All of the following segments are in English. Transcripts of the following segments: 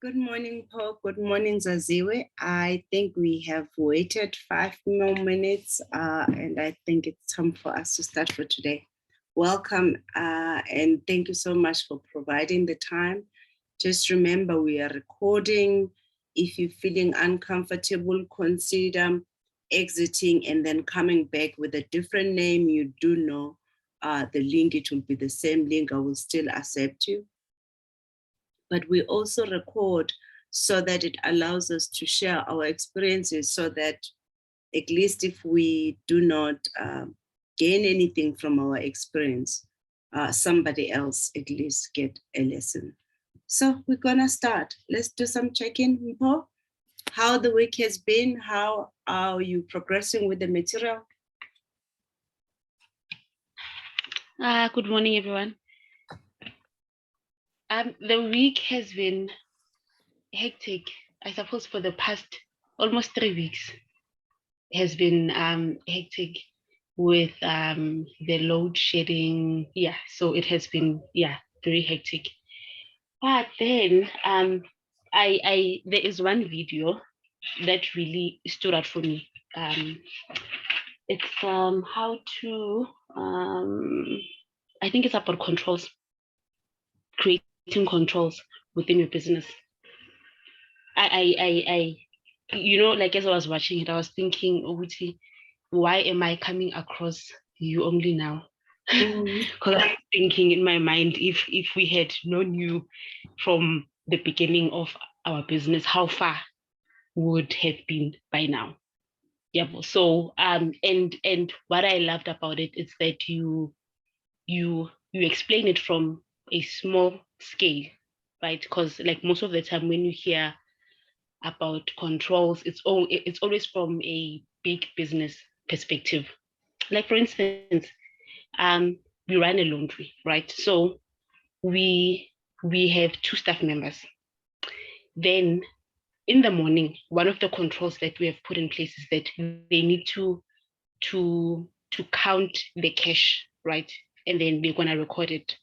Good morning, Paul. Good morning, Zaziwe. I think we have waited 5 more minutes, and I think it's time for us to start for today. Welcome, and thank you so much for providing the time. Just remember, we are recording. If you're feeling uncomfortable, consider exiting and then coming back with a different name. You do know the link, it will be the same link. I will still accept you. But we also record so that it allows us to share our experiences, so that at least if we do not gain anything from our experience, somebody else at least get a lesson. So we're gonna start. Let's do some check-in, Mpo. How the week has been, how are you progressing with the material? Good morning, everyone. The week has been hectic. I suppose for the past almost 3 weeks has been hectic with the load shedding. Yeah, so it has been very hectic. But then there is one video that really stood out for me. It's how to I think it's about controls, creating controls within your business. I like as I was watching it, I was thinking, Oguti, why am I coming across you only now? Because I was thinking in my mind, if we had known you from the beginning of our business, how far would have been by now? Yeah. So and what I loved about it is that you explain it from a small scale, right? Because like most of the time when you hear about controls, it's always from a big business perspective. Like for instance, we run a laundry, right? So we have 2 staff members. Then in the morning, one of the controls that we have put in place is that they need to count the cash, right? And then they're gonna record it.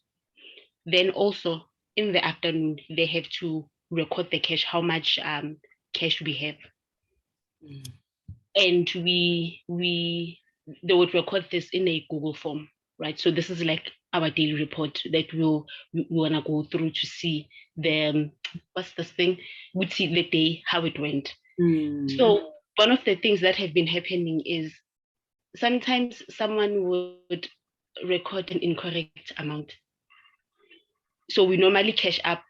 Then also in the afternoon, they have to record the cash, how much cash we have. And they would record this in a Google form, right? So this is like our daily report that we wanna go through to see the what's this thing? We'd see the day how it went. So one of the things that have been happening is sometimes someone would record an incorrect amount. So we normally cash up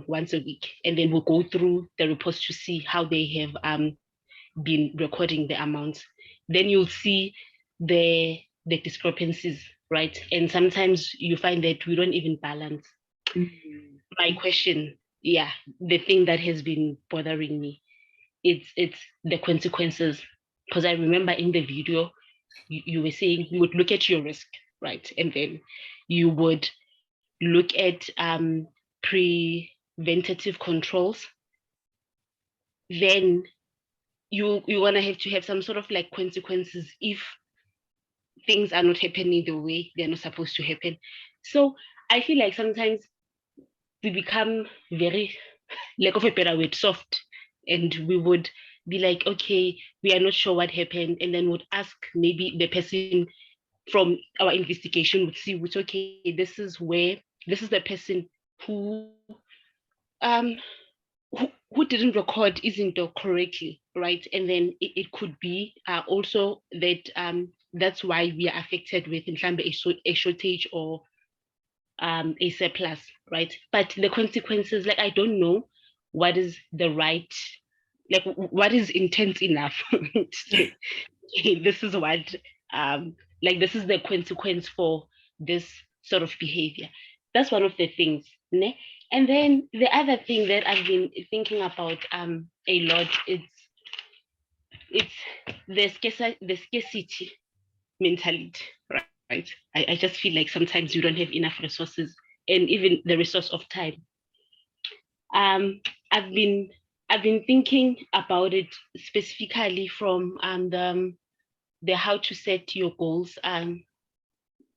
once a week, and then we'll go through the reports to see how they have been recording the amounts. Then you'll see the discrepancies, right? And sometimes you find that we don't even balance. My question, the thing that has been bothering me, it's the consequences. Because I remember in the video, you were saying you would look at your risk, right? And then you would look at preventative controls. Then you want to have some sort of like consequences if things are not happening the way they're not supposed to happen. So I feel like sometimes we become very, lack of a better word, soft, and we would be like, okay, we are not sure what happened, and then would ask maybe the person from our investigation would see, which okay, this is the person who who didn't record isn't correctly, right? And then it could be also that that's why we are affected with a shortage or a surplus, right? But the consequences, like I don't know what is the right, like what is intense enough to say, hey, this is what like this is the consequence for this sort of behavior. That's one of the things, ne? And then the other thing that I've been thinking about a lot, it's the scarcity mentality, right? I just feel like sometimes you don't have enough resources and even the resource of time. I've been thinking about it specifically from the how to set your goals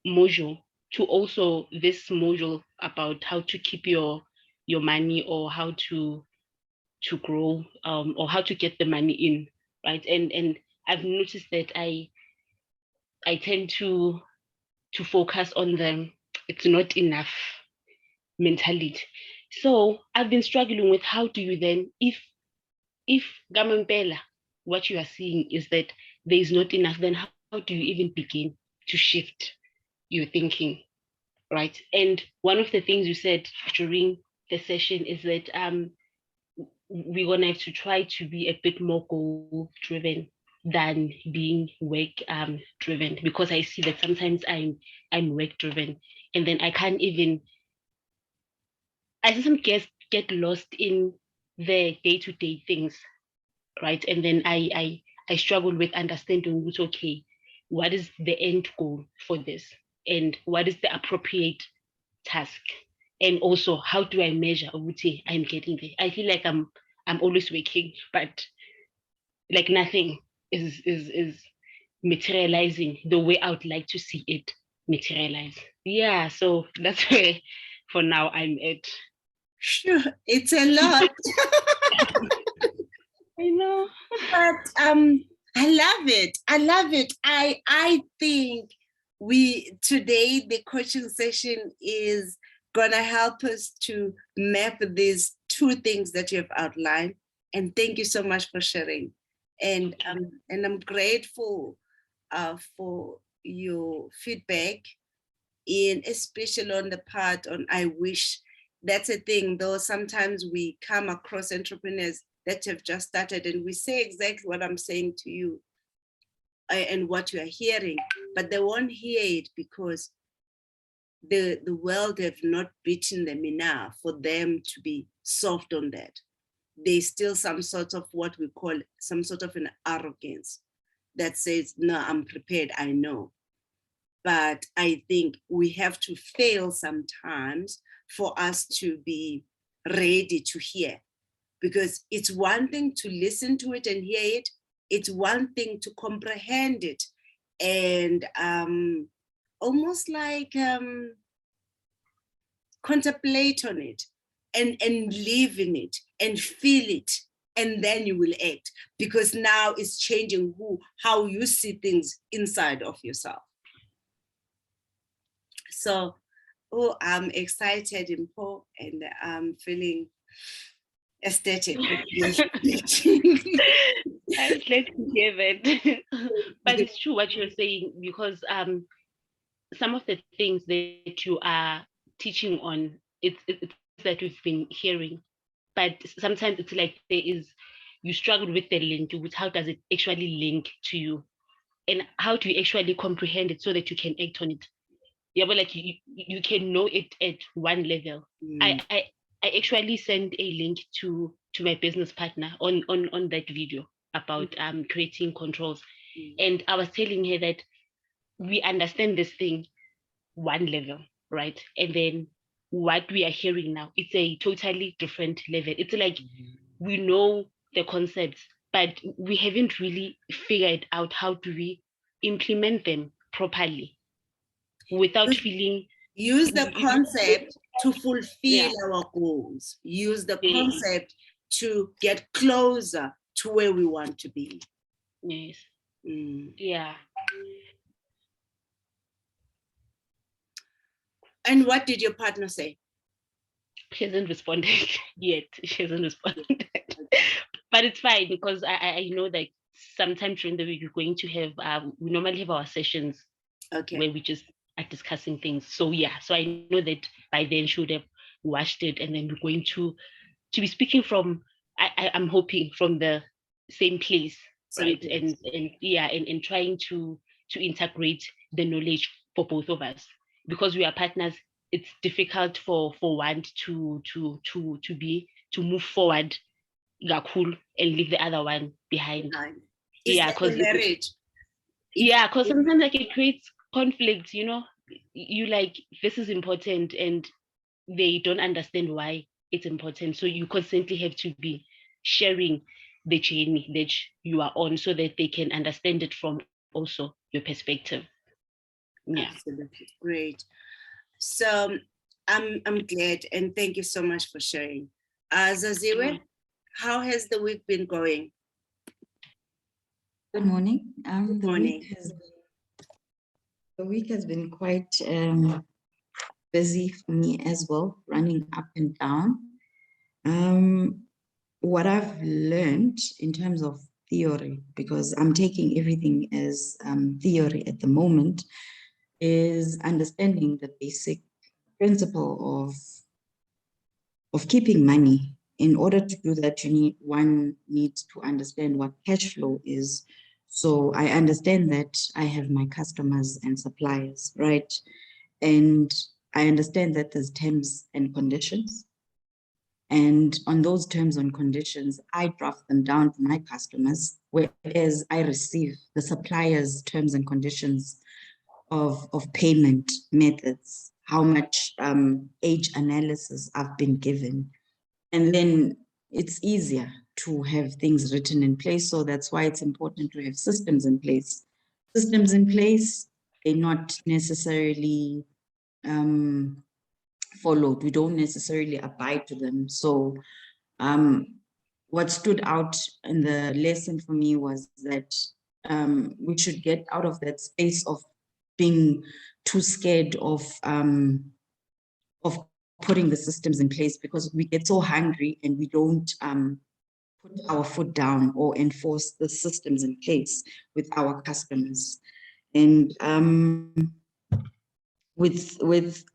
module to also this module about how to keep your money or how to to grow, or how to get the money in, right? And I've noticed that I tend to focus on the it's not enough mentality. So I've been struggling with how do you then, if Gamampela, what you are seeing is that there is not enough, then how do you even begin to shift your thinking, right? And one of the things you said during the session is that we're gonna have to try to be a bit more goal driven than being work driven, because I see that sometimes I'm work driven, and then I sometimes get lost in the day-to-day things, right? And then I struggle with understanding which, okay, what is the end goal for this, and what is the appropriate task, and also how do I measure ukuthi I'm getting there. I feel like I'm always working, but like nothing is materializing the way I would like to see it materialize. Yeah, so that's where for now I'm at. Sure, it's a lot. I know. But I love it. I love it. I think today the coaching session is gonna help us to map these two things that you have outlined. And thank you so much for sharing. And I'm grateful for your feedback, in especially on the part on I wish. That's a thing, though sometimes we come across entrepreneurs that have just started and we say exactly what I'm saying to you and what you are hearing, but they won't hear it because the world have not beaten them enough for them to be soft on that. There's still some sort of what we call some sort of an arrogance that says, no, I'm prepared, I know. But I think we have to fail sometimes for us to be ready to hear. Because it's one thing to listen to it and hear it. It's one thing to comprehend it and almost like contemplate on it and live in it and feel it. And then you will act, because now it's changing how you see things inside of yourself. So, I'm excited, Impo, and I'm feeling aesthetic. I'm glad to hear that. But it's true what you're saying, because some of the things that you are teaching on, it's that we've been hearing, but sometimes it's like you struggle with the link, with how does it actually link to you, and how do you actually comprehend it so that you can act on it. Yeah, but like you can know it at one level. I actually sent a link to my business partner on that video about creating controls, and I was telling her that we understand this thing one level, right? And then what we are hearing now, it's a totally different level. It's like we know the concepts, but we haven't really figured out how do we implement them properly without feeling. Use the concept to fulfill our goals. Use the Yes. concept to get closer to where we want to be. Yes. Yeah. And what did your partner say? She hasn't responded yet. She hasn't responded. But it's fine, because I know that sometime during the week we're going to have we normally have our sessions where we just are discussing things. So yeah, so I know that by then she would have watched it, and then we're going to be speaking from I'm hoping from the same place, right? And yeah, and trying to integrate the knowledge for both of us, because we are partners. It's difficult for one to move forward, cool, and leave the other one behind. Yeah, because marriage. Yeah, because sometimes like it creates conflict. You know, you like this is important, and they don't understand why it's important. So you constantly have to be sharing the journey that you are on, so that they can understand it from also your perspective. Yeah, absolutely great. So I'm glad, and thank you so much for sharing. Zaziwe, How has the week been going? Good morning. Good morning. The week has been quite busy for me as well, running up and down. What I've learned in terms of theory, because I'm taking everything as theory at the moment, is understanding the basic principle of keeping money. In order to do that, one needs to understand what cash flow is. So I understand that I have my customers and suppliers, right? And I understand that there's terms and conditions. And on those terms and conditions, I draft them down to my customers, whereas I receive the suppliers' terms and conditions of payment methods, how much age analysis I've been given. And then it's easier to have things written in place. So that's why it's important to have systems in place. Systems in place, they're not necessarily followed. We don't necessarily abide to them. So what stood out in the lesson for me was that we should get out of that space of being too scared of putting the systems in place, because we get so hungry and we don't put our foot down or enforce the systems in place with our customers. And I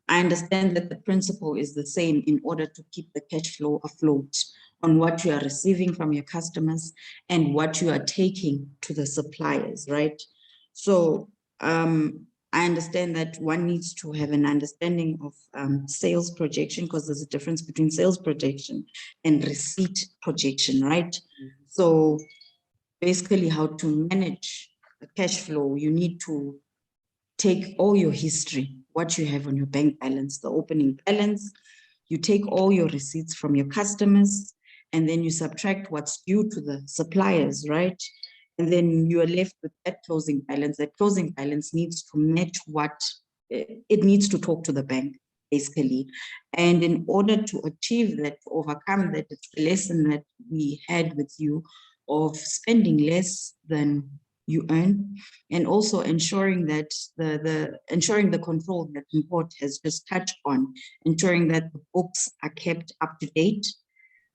understand that the principle is the same in order to keep the cash flow afloat on what you are receiving from your customers and what you are taking to the suppliers, right? So I understand that one needs to have an understanding of sales projection, because there's a difference between sales projection and receipt projection, right? So basically how to manage the cash flow, you need to take all your history, what you have on your bank balance, the opening balance, you take all your receipts from your customers, and then you subtract what's due to the suppliers, right? And then you are left with that closing balance. That closing balance needs to match what it needs to talk to the bank, basically. And in order to achieve that, to overcome that, it's the lesson that we had with you of spending less than you earn, and also ensuring that ensuring the control that Import has just touched on, ensuring that the books are kept up to date,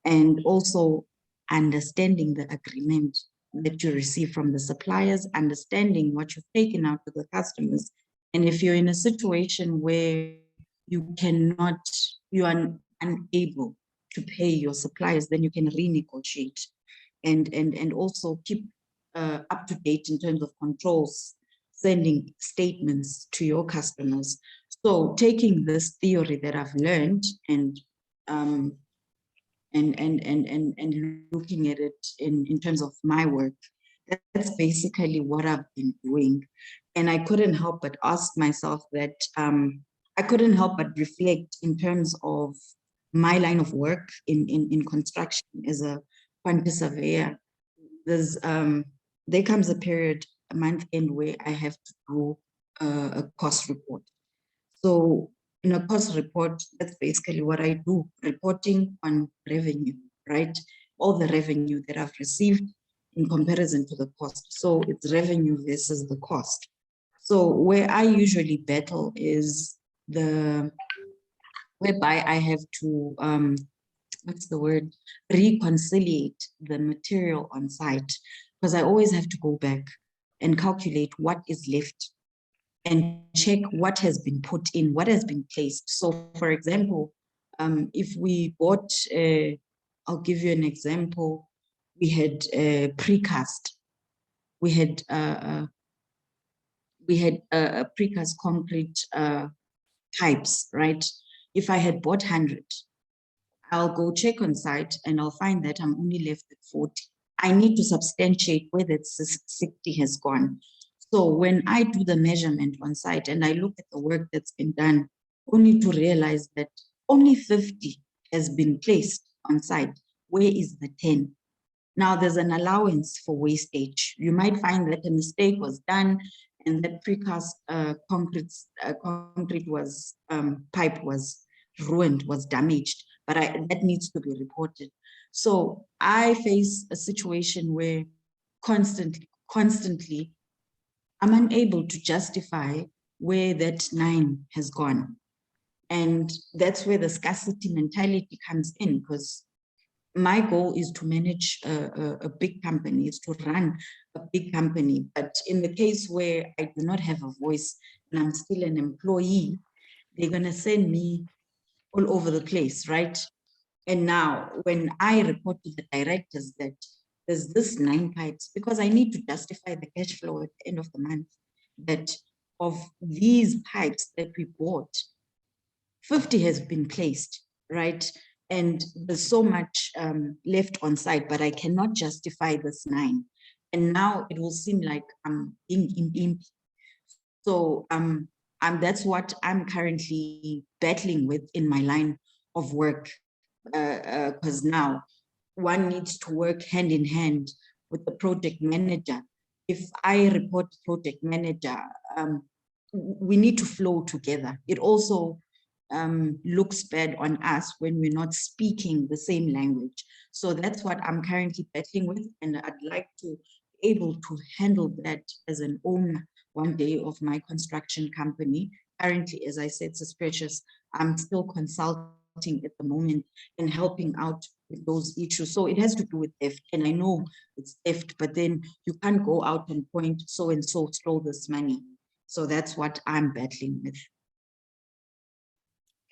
and also understanding the agreement that you receive from the suppliers, understanding what you've taken out to the customers. And if you're in a situation where you are unable to pay your suppliers, then you can renegotiate and also keep up to date in terms of controls, sending statements to your customers. So taking this theory that I've learned and looking at it in terms of my work, that's basically what I've been doing. And I couldn't help but ask myself that I couldn't help but reflect in terms of my line of work in construction as a quantity surveyor. There comes a period, a month end, where I have to do a cost report. So in a cost report, that's basically what I do, reporting on revenue, right? All the revenue that I've received in comparison to the cost. So it's revenue versus the cost. So where I usually battle is whereby I have to, what's the word, reconciliate the material on site, because I always have to go back and calculate what is left and check what has been put in, what has been placed. So for example, if we bought, I'll give you an example, we had precast, we had precast concrete types, right? If I had bought 100, I'll go check on site and I'll find that I'm only left with 40. I need to substantiate where that 60 has gone. So when I do the measurement on site and I look at the work that's been done, only to realize that only 50 has been placed on site, where is the 10? Now there's an allowance for wastage. You might find that a mistake was done and that precast concrete pipe was ruined, was damaged, but that needs to be reported. So I face a situation where constantly, I'm unable to justify where that 9 has gone. And that's where the scarcity mentality comes in, because my goal is to manage a big company, is to run a big company. But in the case where I do not have a voice and I'm still an employee, they're going to send me all over the place, right? And now when I report to the directors that there's this 9 pipes, because I need to justify the cash flow at the end of the month, that of these pipes that we bought, 50 has been placed, right? And there's so much left on site, but I cannot justify this 9. And now it will seem like I'm being imp. So that's what I'm currently battling with in my line of work, because now one needs to work hand in hand with the project manager. If I report project manager, we need to flow together. It also looks bad on us when we're not speaking the same language. So that's what I'm currently battling with, and I'd like to be able to handle that as an owner one day of my construction company. Currently, as I said, Suspicious, I'm still consulting at the moment and helping out with those issues. So it has to do with theft, and I know it's theft, but then you can't go out and point so and so stole this money. So that's what I'm battling with.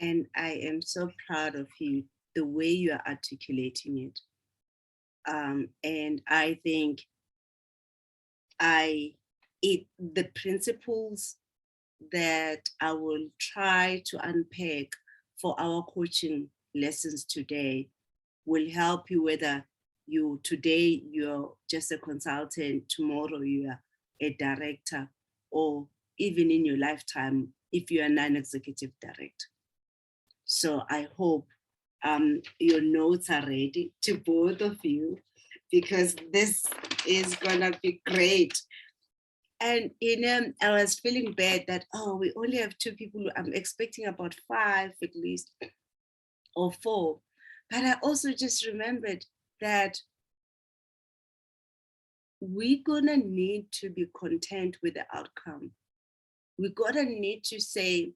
And I am so proud of you, the way you are articulating it. And I think the principles that I will try to unpack for our coaching lessons today will help you, whether today you're just a consultant, tomorrow you are a director, or even in your lifetime, if you are a non-executive director. So I hope your notes are ready to both of you, because this is gonna be great. And I was feeling bad that, we only have 2 people. I'm expecting about 5 at least, or 4. But I also just remembered that we're gonna need to be content with the outcome. We're gonna need to say,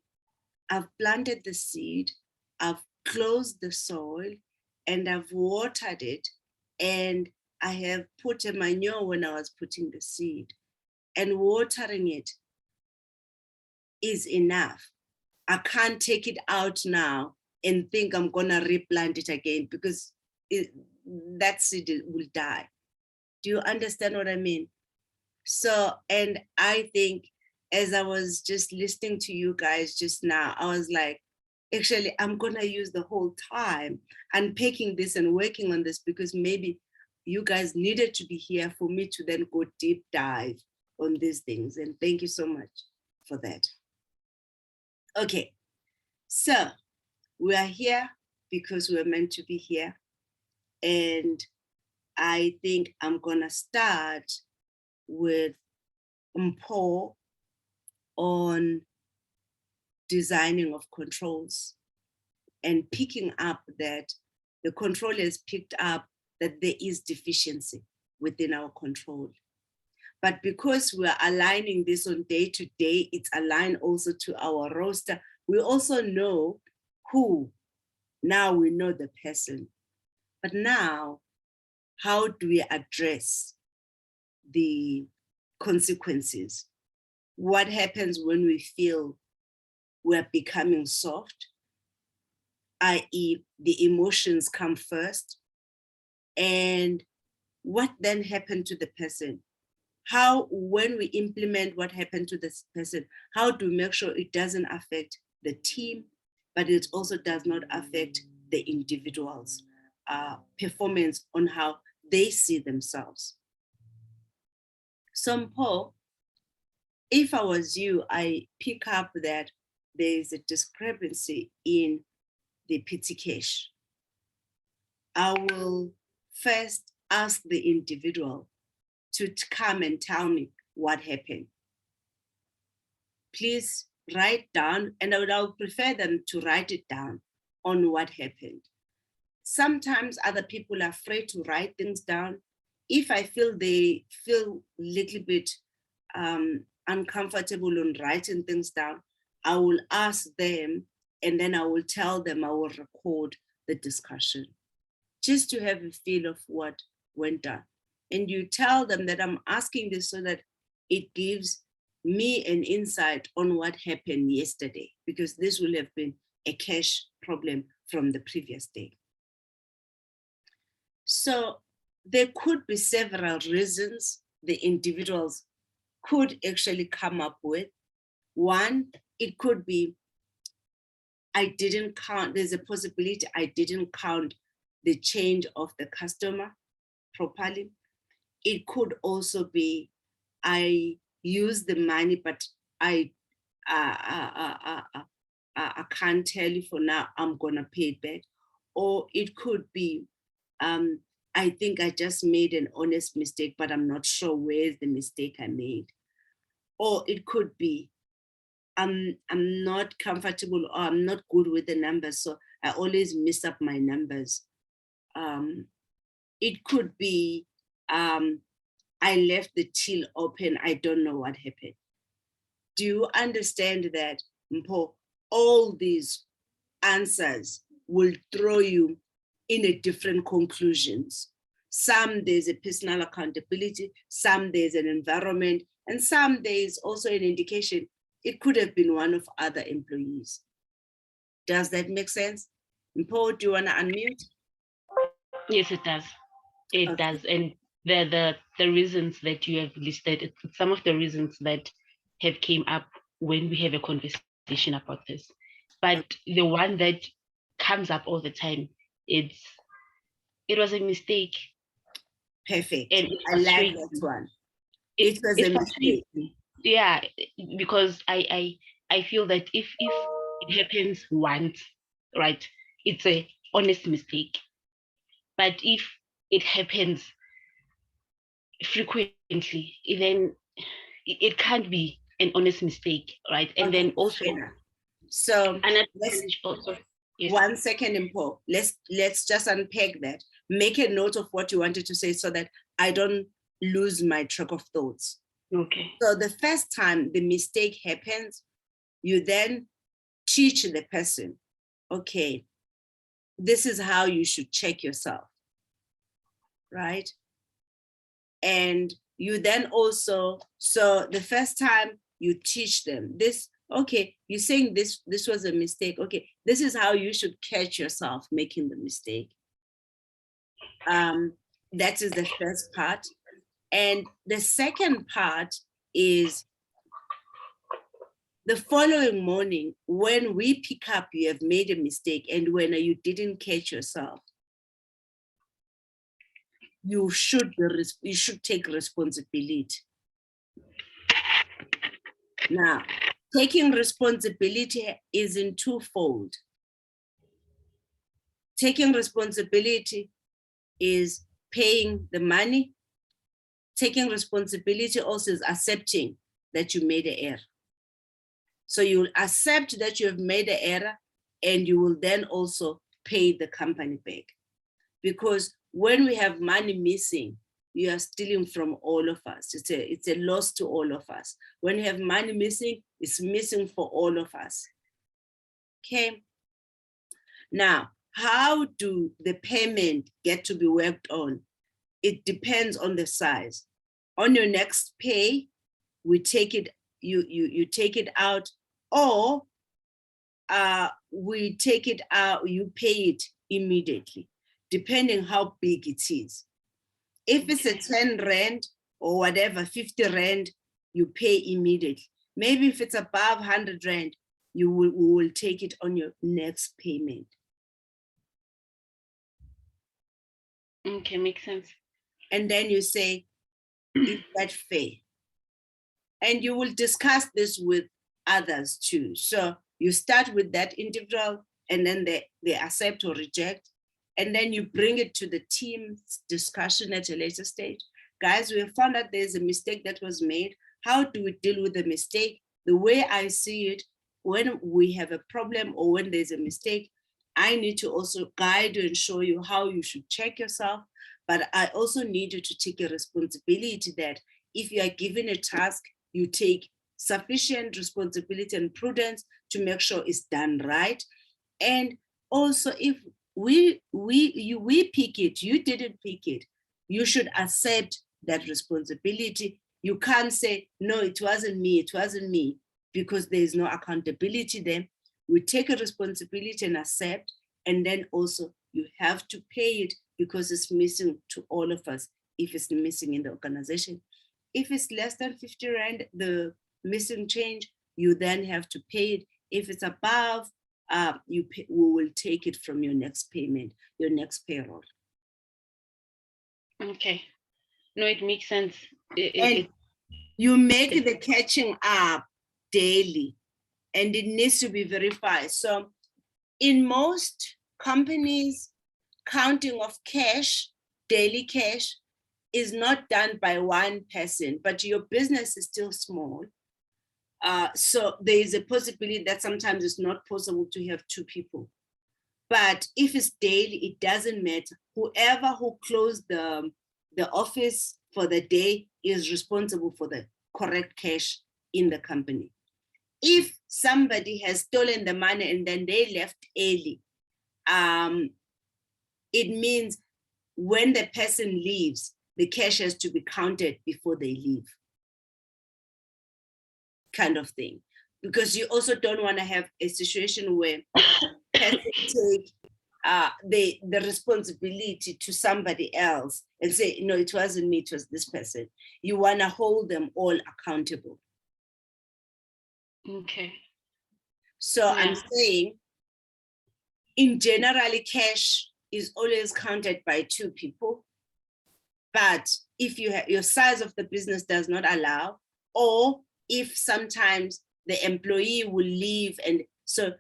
I've planted the seed, I've closed the soil, and I've watered it, and I have put a manure when I was putting the seed, and watering it is enough. I can't take it out now and think I'm gonna replant it again, because that seed will die. Do you understand what I mean? So, and I think as I was just listening to you guys just now, I was like, actually, I'm gonna use the whole time unpacking this and working on this, because maybe you guys needed to be here for me to then go deep dive on these things. And thank you so much for that. Okay, so we are here because we're meant to be here. And I think I'm gonna start with Mpho on designing of controls, and picking up that the control has picked up that there is deficiency within our control. But because we're aligning this on day to day, it's aligned also to our roster. We also know who. Now we know the person. But now, how do we address the consequences? What happens when we feel we're becoming soft, i.e., the emotions come first? And what then happened to the person? How, when we implement what happened to this person, how do we make sure it doesn't affect the team, but it also does not affect the individual's performance on how they see themselves? So, Paul, if I was you, I pick up that there is a discrepancy in the petty cash. I will first ask the individual to come and tell me what happened. Please write down, and I would prefer them to write it down on what happened. Sometimes other people are afraid to write things down. If I feel they feel a little bit uncomfortable on writing things down, I will ask them, and then I will tell them, I will record the discussion just to have a feel of what went down. And you tell them that I'm asking this so that it gives me an insight on what happened yesterday, because this will have been a cash problem from the previous day. So there could be several reasons the individuals could actually come up with. One, it could be, I didn't count, there's a possibility I didn't count the change of the customer properly. It could also be, I used the money, but I can't tell you for now, I'm gonna pay it back. Or it could be, I think I just made an honest mistake, but I'm not sure where's the mistake I made. Or it could be, I'm not comfortable, or I'm not good with the numbers, so I always mess up my numbers. It could be, I left the till open, I don't know what happened. Do you understand that, Mpho, all these answers will throw you in a different conclusions? Some there's a personal accountability, some there's an environment, and some there's also an indication it could have been one of other employees. Does that make sense? Mpho, do you want to unmute? Yes, it does. It does. And the reasons that you have listed, it's some of the reasons that have came up when we have a conversation about this. But the one that comes up all the time, it was a mistake. Perfect. And I like that one. It was a mistake. Yeah, because I feel that if it happens once, right, it's a honest mistake. But if it happens frequently, then it can't be an honest mistake, right? And then also, so also, yes. 1 second, Mpho. Let's just unpack that. Make a note of what you wanted to say so that I don't lose my track of thoughts. Okay. So the first time the mistake happens, you then teach the person, okay, this is how you should check yourself, right? And you then also, so the first time you teach them this, okay, you're saying this was a mistake. Okay, this is how you should catch yourself making the mistake. That is the first part. And the second part is the following morning, when we pick up, you have made a mistake, and when you didn't catch yourself, you should take responsibility. Now, taking responsibility is in twofold. Taking responsibility is paying the money. Taking responsibility also is accepting that you made an error. So you will accept that you have made an error, and you will then also pay the company back. Because when we have money missing, you are stealing from all of us. It's a loss to all of us. When you have money missing, it's missing for all of us. Okay. Now, how do the payment get to be worked on? It depends on the size. On your next pay, we take it, you take it out, or we take it out, you pay it immediately, depending how big it is. If it's a 10 rand or whatever, 50 rand, you pay immediately. Maybe if it's above 100 rand, we will take it on your next payment. Okay, makes sense. And then you say, is that fair? And you will discuss this with others too. So you start with that individual, and then they accept or reject. And then you bring it to the team's discussion at a later stage. Guys, we have found out there's a mistake that was made. How do we deal with the mistake? The way I see it, when we have a problem or when there's a mistake, I need to also guide you and show you how you should check yourself. But I also need you to take a responsibility that if you are given a task, you take sufficient responsibility and prudence to make sure it's done right. And also, if we pick it, you didn't pick it, you should accept that responsibility. You can't say, no, it wasn't me, because there is no accountability there. We take a responsibility and accept, and then also you have to pay it because it's missing to all of us if it's missing in the organization. If it's less than 50 Rand, the missing change, you then have to pay it. If it's above, we will take it from your next payment, your next payroll. Okay. No, it makes sense. And you make the catching up daily, and it needs to be verified. So in most companies, counting of cash, daily cash, is not done by one person, but your business is still small. So there is a possibility that sometimes it's not possible to have two people. But if it's daily, it doesn't matter. Whoever who closed the office for the day is responsible for the correct cash in the company. If somebody has stolen the money and then they left early, it means when the person leaves, the cash has to be counted before they leave, kind of thing. Because you also don't want to have a situation where person take the responsibility to somebody else and say, no, it wasn't me, it was this person. You want to hold them all accountable. Okay. So Yeah. I'm saying, in generally, cash is always counted by two people. But if you have, your size of the business does not allow, or if sometimes the employee will leave, and so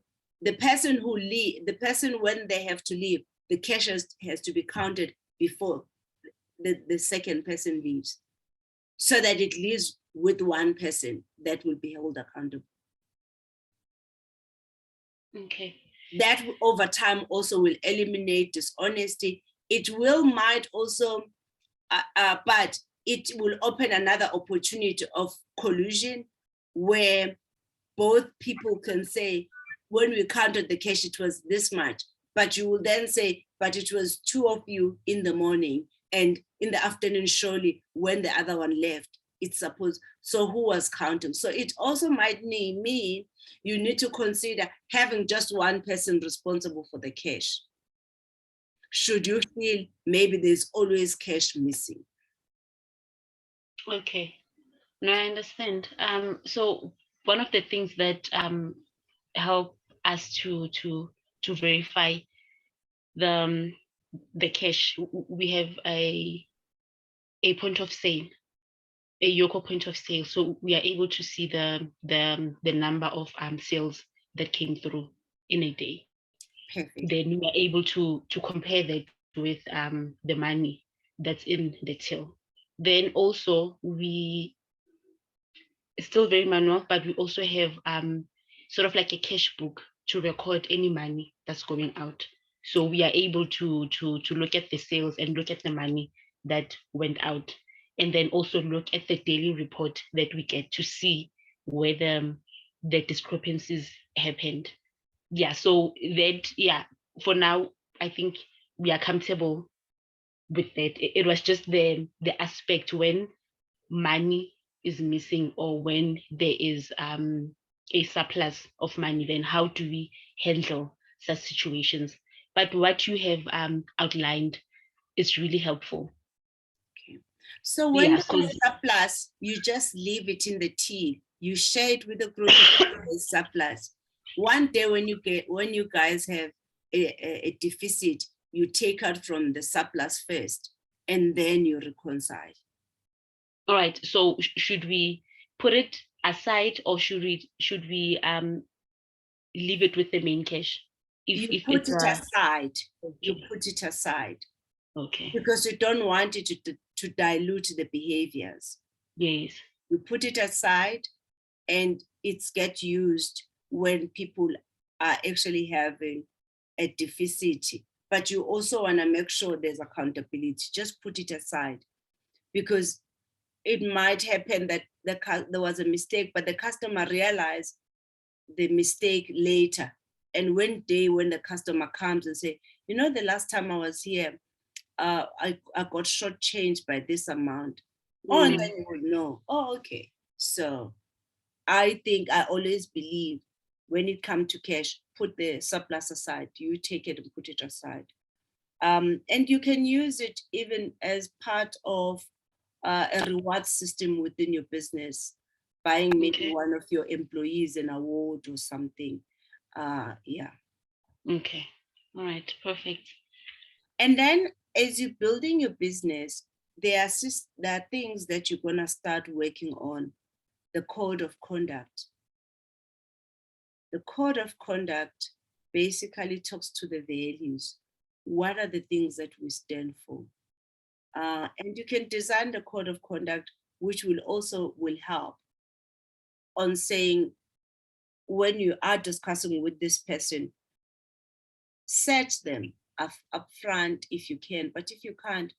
the person who leave, the person when they have to leave, the cash has to be counted before the second person leaves, so that it leaves with one person that will be held accountable. Okay. That over time also will eliminate dishonesty. It might also, but it will open another opportunity of collusion where both people can say, when we counted the cash, it was this much. But you will then say, but it was two of you in the morning, and in the afternoon, surely when the other one left, it's supposed, so who was counting? So it also might mean you need to consider having just one person responsible for the cash. Should you feel maybe there's always cash missing? Okay. No, I understand. So one of the things that help us to verify the cash, we have a point of sale, a Yoko point of sale. So we are able to see the number of sales that came through in a day. Perfect. Then we are able to compare that with the money that's in the till. Then also it's still very manual, but we also have sort of like a cash book to record any money that's going out. So we are able to look at the sales and look at the money that went out, and then also look at the daily report that we get to see where the discrepancies happened. Yeah, so that, yeah, for now, I think we are comfortable with that. It was just the aspect when money is missing or when there is a surplus of money, then how do we handle such situations? But what you have outlined is really helpful. Okay. So when Yeah, there's a surplus, you just leave it in the till. You share it with the group of surplus. One day when you guys have a deficit, you take out from the surplus first, and then you reconcile. All right. So should we put it aside, or should we leave it with the main cash? You put it aside. You put it aside. Okay. Because you don't want it to dilute the behaviors. Yes. You put it aside, and it gets used when people are actually having a deficit, but you also want to make sure there's accountability. Just put it aside, because it might happen that there was a mistake, but the customer realized the mistake later. And when the customer comes and say, you know, the last time I was here, I got shortchanged by this amount. Oh, and then you would know, oh, okay. So I think I always believe when it comes to cash, put the surplus aside. You take it and put it aside. And you can use it even as part of a reward system within your business, buying maybe one of your employees an award or something. Yeah. Okay. All right. Perfect. And then as you're building your business, there are things that you're going to start working on. The code of conduct. The code of conduct basically talks to the values. What are the things that we stand for? And you can design the code of conduct, which will help on saying, when you are discussing with this person, set them up front if you can, but if you can't,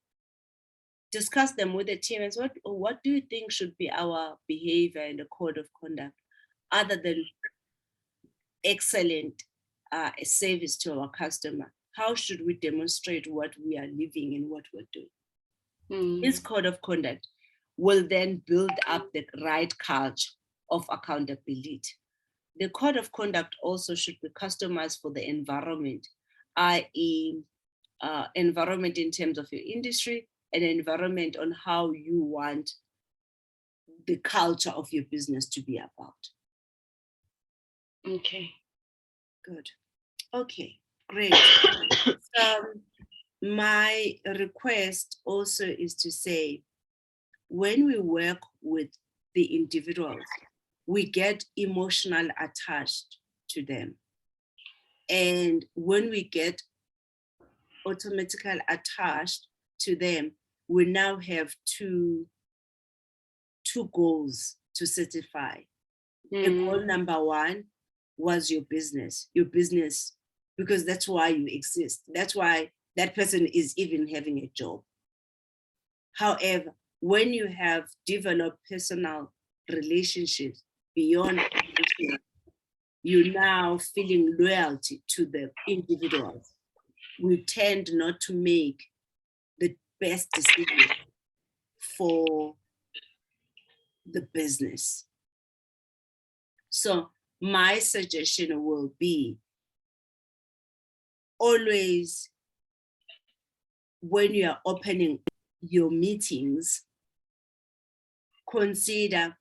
discuss them with the team as what do you think should be our behavior in the code of conduct, other than excellent service to our customer? How should we demonstrate what we are living and what we're doing? This code of conduct will then build up the right culture of accountability. The code of conduct also should be customized for the environment, i.e., environment in terms of your industry, and environment on how you want the culture of your business to be about. Okay. Good. Okay, great. My request also is to say, when we work with the individuals, we get emotional attached to them. And when we get automatically attached to them, we now have two goals to satisfy. Goal number one was your business, because that's why you exist. That's why that person is even having a job. However, when you have developed personal relationships beyond business, you're now feeling loyalty to the individuals. We tend not to make the best decision for the business. So my suggestion will be, always when you are opening your meetings, consider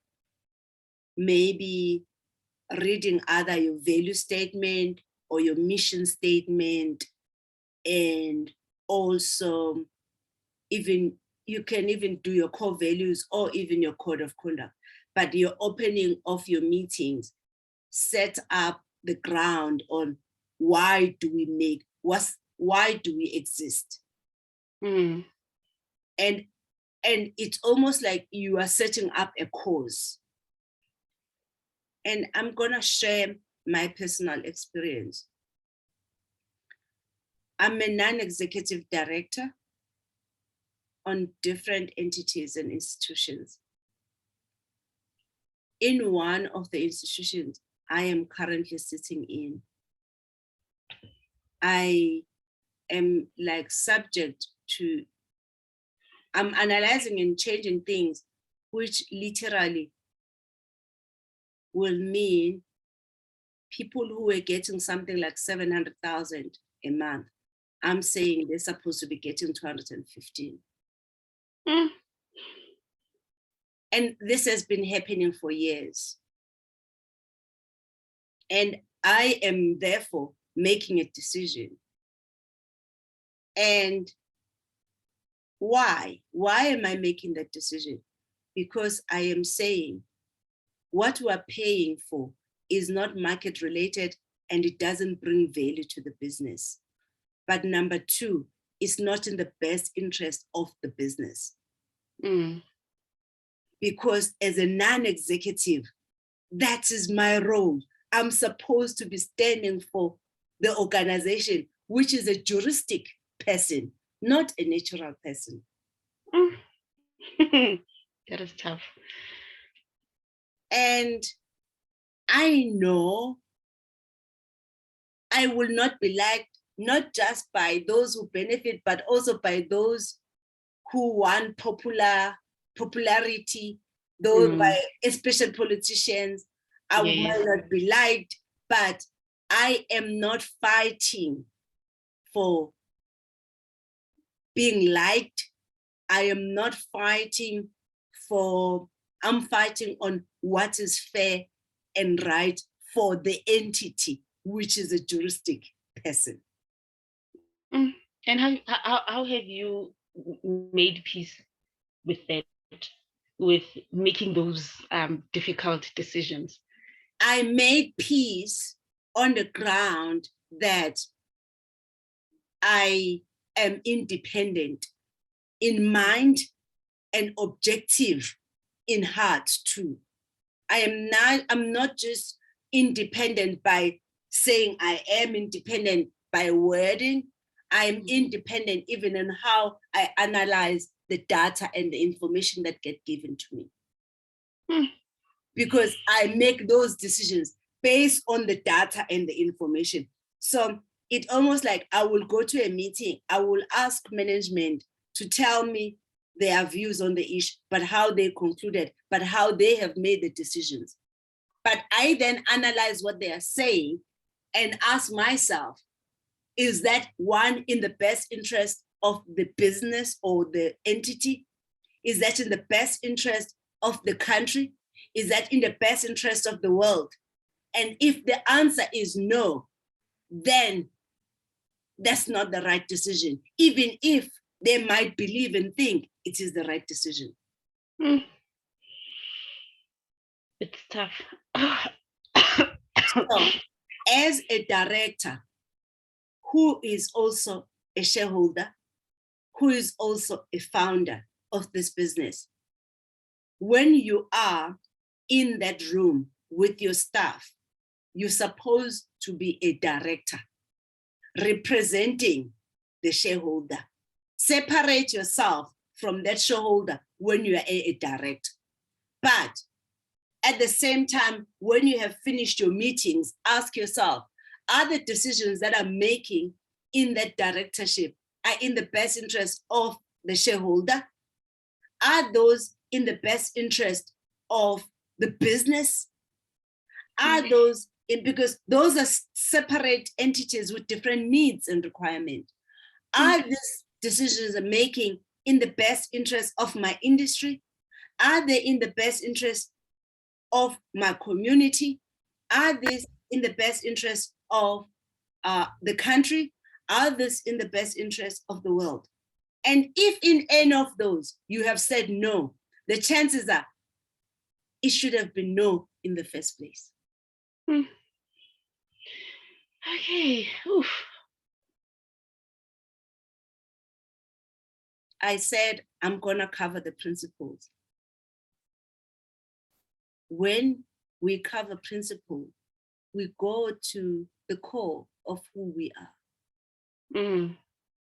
maybe reading either your value statement or your mission statement, and also you can even do your core values or even your code of conduct. But your opening of your meetings, set up the ground on why do we exist? And it's almost like you are setting up a cause. And I'm gonna share my personal experience. I'm a non-executive director on different entities and institutions. In one of the institutions I am currently sitting in, I am like subject to, I'm analyzing and changing things, which literally will mean people who are getting something like 700,000 a month, I'm saying they're supposed to be getting 215. And this has been happening for years. And I am therefore making a decision. And why? Why am I making that decision? Because I am saying what we're paying for is not market related and it doesn't bring value to the business. But number two, it's not in the best interest of the business. Because as a non-executive, that is my role. I'm supposed to be standing for the organization, which is a juristic person, not a natural person. That is tough. And I know I will not be liked, not just by those who benefit, but also by those who want popularity, those by especially politicians. I might not be liked, but I am not fighting for being liked. I am not fighting for, I'm fighting on what is fair and right for the entity, which is a juristic person. And how have you made peace with that, with making those difficult decisions? I made peace on the ground that I am independent in mind and objective in heart too. I'm not just independent by saying I am independent by wording. I'm independent even in how I analyze the data and the information that get given to me. Because I make those decisions based on the data and the information. So it's almost like I will go to a meeting, I will ask management to tell me their views on the issue, but how they concluded, but how they have made the decisions. But I then analyze what they are saying and ask myself, is that one in the best interest of the business or the entity? Is that in the best interest of the country? Is that in the best interest of the world? And if the answer is no, then that's not the right decision, even if they might believe and think it is the right decision. It's tough. So, as a director who is also a shareholder, who is also a founder of this business, when you are in that room with your staff, you're supposed to be a director representing the shareholder. Separate yourself from that shareholder when you are a director. But at the same time, when you have finished your meetings, ask yourself, are the decisions that I'm making in that directorship are in the best interest of the shareholder? Are those in the best interest of the business? Are those in, because those are separate entities with different needs and requirements. Are these decisions I'm making in the best interest of my industry? Are they in the best interest of my community? Are these in the best interest of the country? Are these in the best interest of the world? And if in any of those you have said no, the chances are it should have been no in the first place. Okay. Oof. I said, I'm gonna cover the principles. When we cover principles, we go to the core of who we are.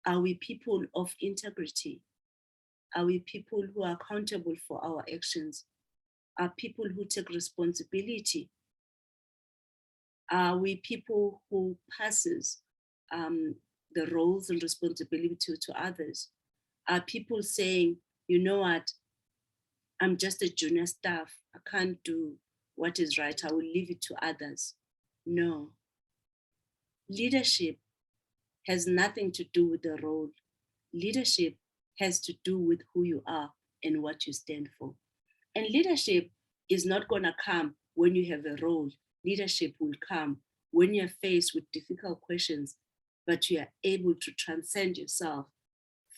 Are we people of integrity? Are we people who are accountable for our actions? Are people who take responsibility? Are we people who passes the roles and responsibility to others? Are people saying, you know what, I'm just a junior staff, I can't do what is right, I will leave it to others? No. Leadership has nothing to do with the role. Leadership has to do with who you are and what you stand for. And leadership is not gonna come when you have a role. Leadership will come when you're faced with difficult questions, but you are able to transcend yourself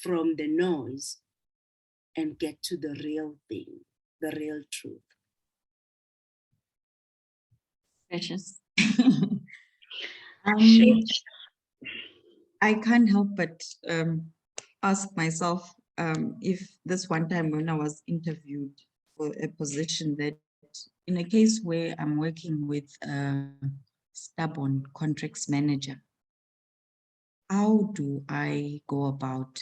from the noise and get to the real thing, the real truth. Precious. Sure. I can't help but ask myself if this one time when I was interviewed for a position, that in a case where I'm working with a stubborn contracts manager, how do I go about?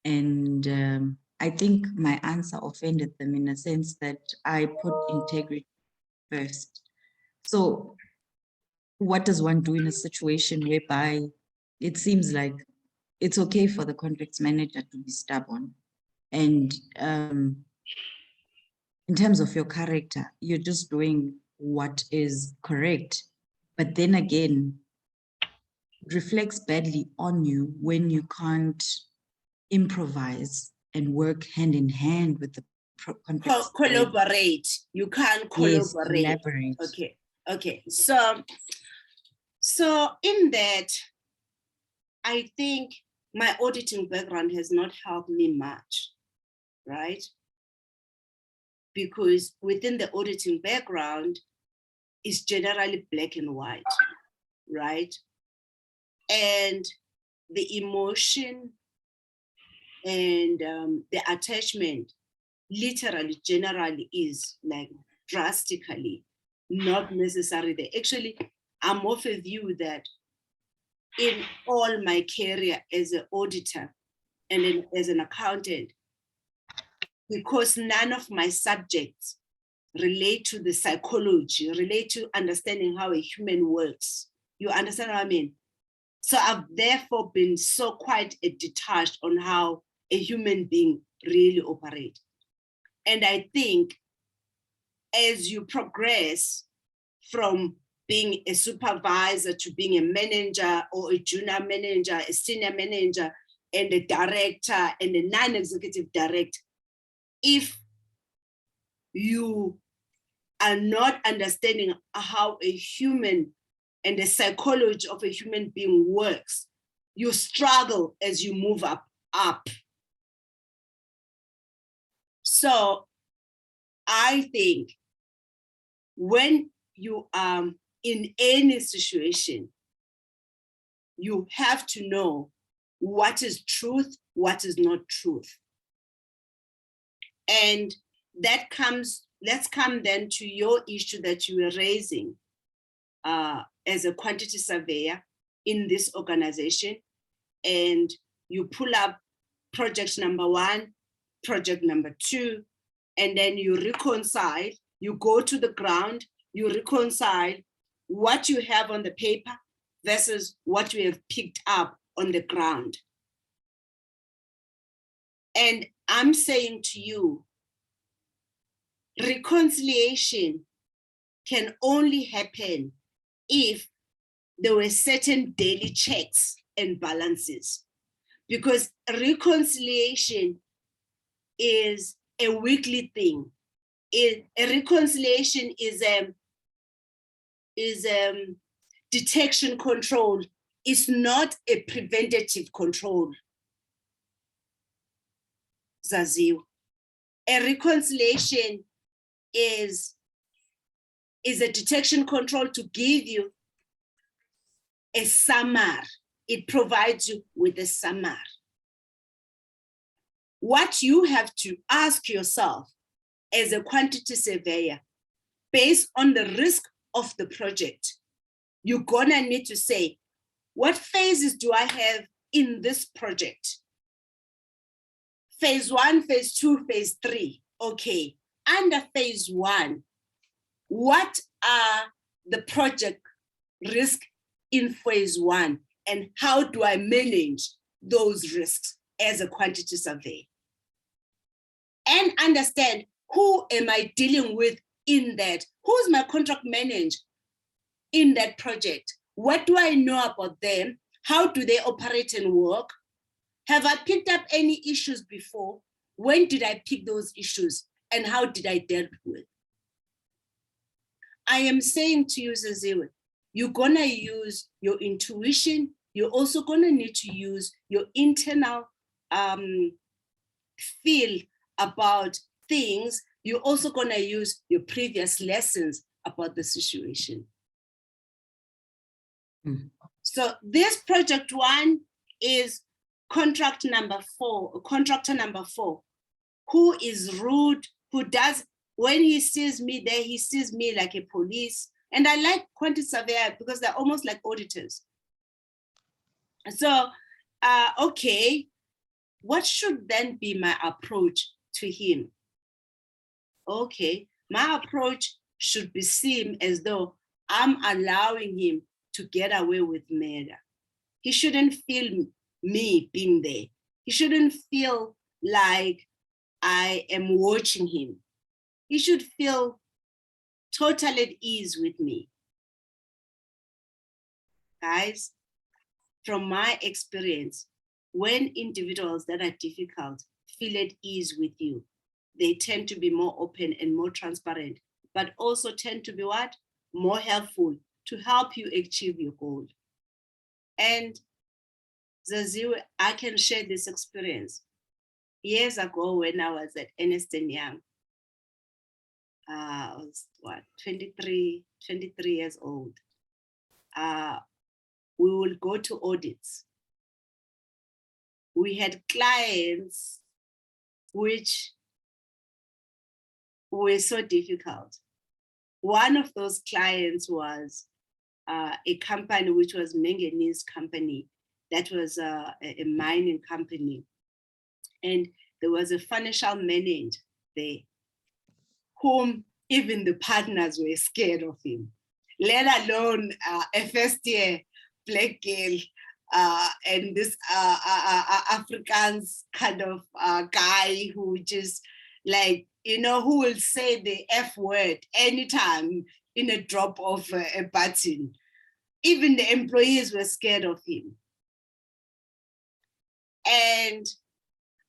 And I think my answer offended them in a sense that I put integrity first. So what does one do in a situation whereby it seems like it's okay for the contracts manager to be stubborn? And in terms of your character, you're just doing what is correct. But then again, it reflects badly on you when you can't improvise and work hand in hand with the contracts. Collaborate. You can't Yes, collaborate. collaborate. Okay. So in that, I think my auditing background has not helped me much, right? Because within the auditing background is generally black and white, right? And the emotion and the attachment literally generally is like drastically not necessary there. Actually, I'm of a view that in all my career as an auditor and as an accountant, because none of my subjects relate to the psychology, relate to understanding how a human works. You understand what I mean? So I've therefore been so quite detached on how a human being really operates. And I think as you progress from being a supervisor to being a manager or a junior manager, a senior manager, and a director and a non-executive director, if you are not understanding how a human and the psychology of a human being works, you struggle as you move up. So I think when you are in any situation, you have to know what is truth, what is not truth. And let's come then to your issue that you were raising as a quantity surveyor in this organization. And you pull up project number 1, project number 2, and then you reconcile, you go to the ground, you reconcile what you have on the paper versus what you have picked up on the ground. And I'm saying to you, reconciliation can only happen if there were certain daily checks and balances, because reconciliation is a weekly thing. A reconciliation is detection control. It's not a preventative control, Zaziwe. A reconciliation is a detection control to give you a summary. It provides you with a summary. What you have to ask yourself as a quantity surveyor, based on the risk of the project, you're gonna need to say, what phases do I have in this project? Phase 1, phase 2, phase 3. Okay, under phase 1, what are the project risks in phase 1, and how do I manage those risks as a quantity surveyor? And understand, who am I dealing with in that? Who's my contract manager in that project? What do I know about them? How do they operate and work? Have I picked up any issues before? When did I pick those issues? And how did I deal with? I am saying to you, Zaziwe, you're gonna use your intuition. You're also gonna need to use your internal feel about things. You're also gonna use your previous lessons about the situation. So this project 1 is contractor number 4, who is rude, who does, when he sees me there, he sees me like a police. And I like quantity surveyor because they're almost like auditors. So, okay, what should then be my approach to him? Okay, my approach should be seen as though I'm allowing him to get away with murder. He shouldn't feel me being there. He shouldn't feel like I am watching him. He should feel totally at ease with me. Guys, from my experience, when individuals that are difficult feel at ease with you, they tend to be more open and more transparent, but also tend to be what? More helpful to help you achieve your goal. And Zaziwe, I can share this experience. Years ago, when I was at Ernst & Young, I was 23 years old. We will go to audits. We had clients which were so difficult. One of those clients was a company which was manganese company. That was a mining company. And there was a financial manager there whom even the partners were scared of him, let alone a first year black girl and this Afrikaans kind of guy who just like, who will say the F word anytime in a drop of a button. Even the employees were scared of him. And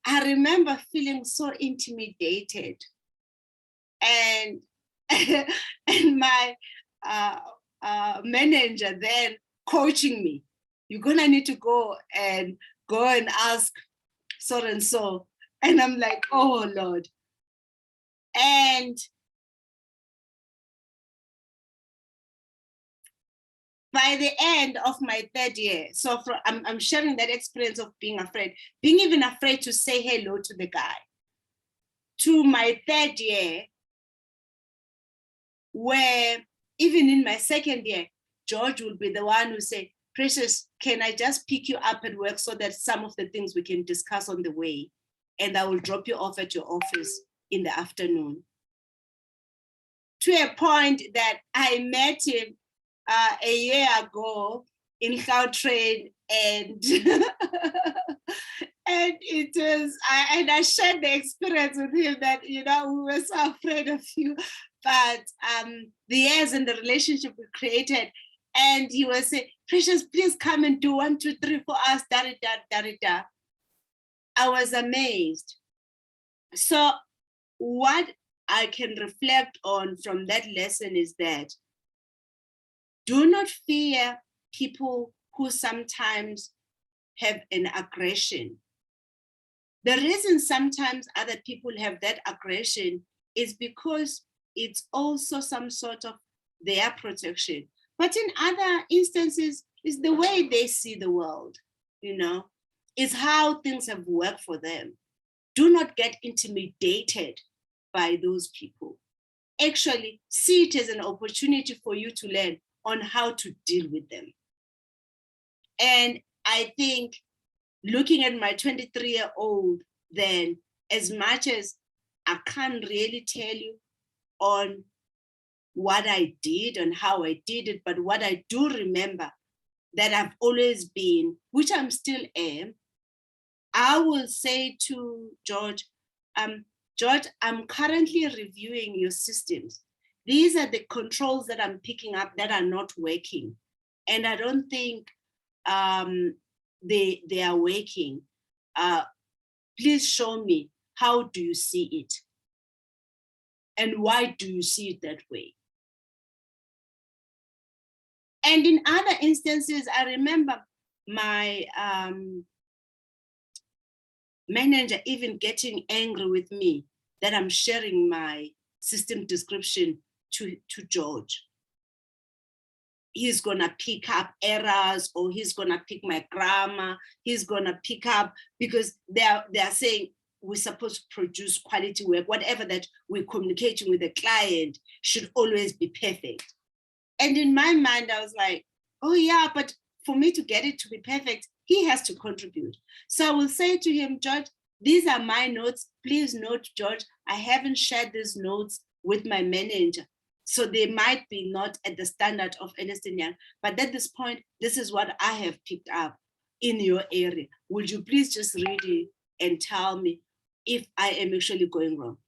I remember feeling so intimidated. And, and my manager then coaching me, you're gonna need to go and ask so and so. And I'm like, oh Lord. And by the end of my third year, so I'm sharing that experience of being afraid, being even afraid to say hello to the guy. To my third year, where even in my second year, George would be the one who said, Precious, can I just pick you up at work so that some of the things we can discuss on the way, and I will drop you off at your office in the afternoon. To a point that I met him a year ago in Gautrain, and and it was, I shared the experience with him that, we were so afraid of you, but the years and the relationship we created, and he was saying, Precious, please come and do 1, 2, 3 for us, da-da-da. I was amazed. So what I can reflect on from that lesson is that do not fear people who sometimes have an aggression. The reason sometimes other people have that aggression is because it's also some sort of their protection. But in other instances, it's the way they see the world, it's how things have worked for them. Do not get intimidated by those people. Actually, see it as an opportunity for you to learn on how to deal with them. And I think looking at my 23-year-old then, as much as I can't really tell you on what I did and how I did it, but what I do remember that I've always been, which I'm still am, I will say to George, George, I'm currently reviewing your systems. These are the controls that I'm picking up that are not working. And I don't think they are working. Please show me, how do you see it? And why do you see it that way? And in other instances, I remember my manager even getting angry with me that I'm sharing my system description to George. He's gonna pick up errors, or he's gonna pick my grammar, he's gonna pick up, because they are saying we're supposed to produce quality work, whatever that we're communicating with the client should always be perfect. And in my mind, I was like, oh yeah, but for me to get it to be perfect, He has to contribute. So I will say to him, George, these are my notes. Please note, George, I haven't shared these notes with my manager. So they might be not at the standard of Ernst & Young, but at this point, this is what I have picked up in your area. Would you please just read it and tell me if I am actually going wrong?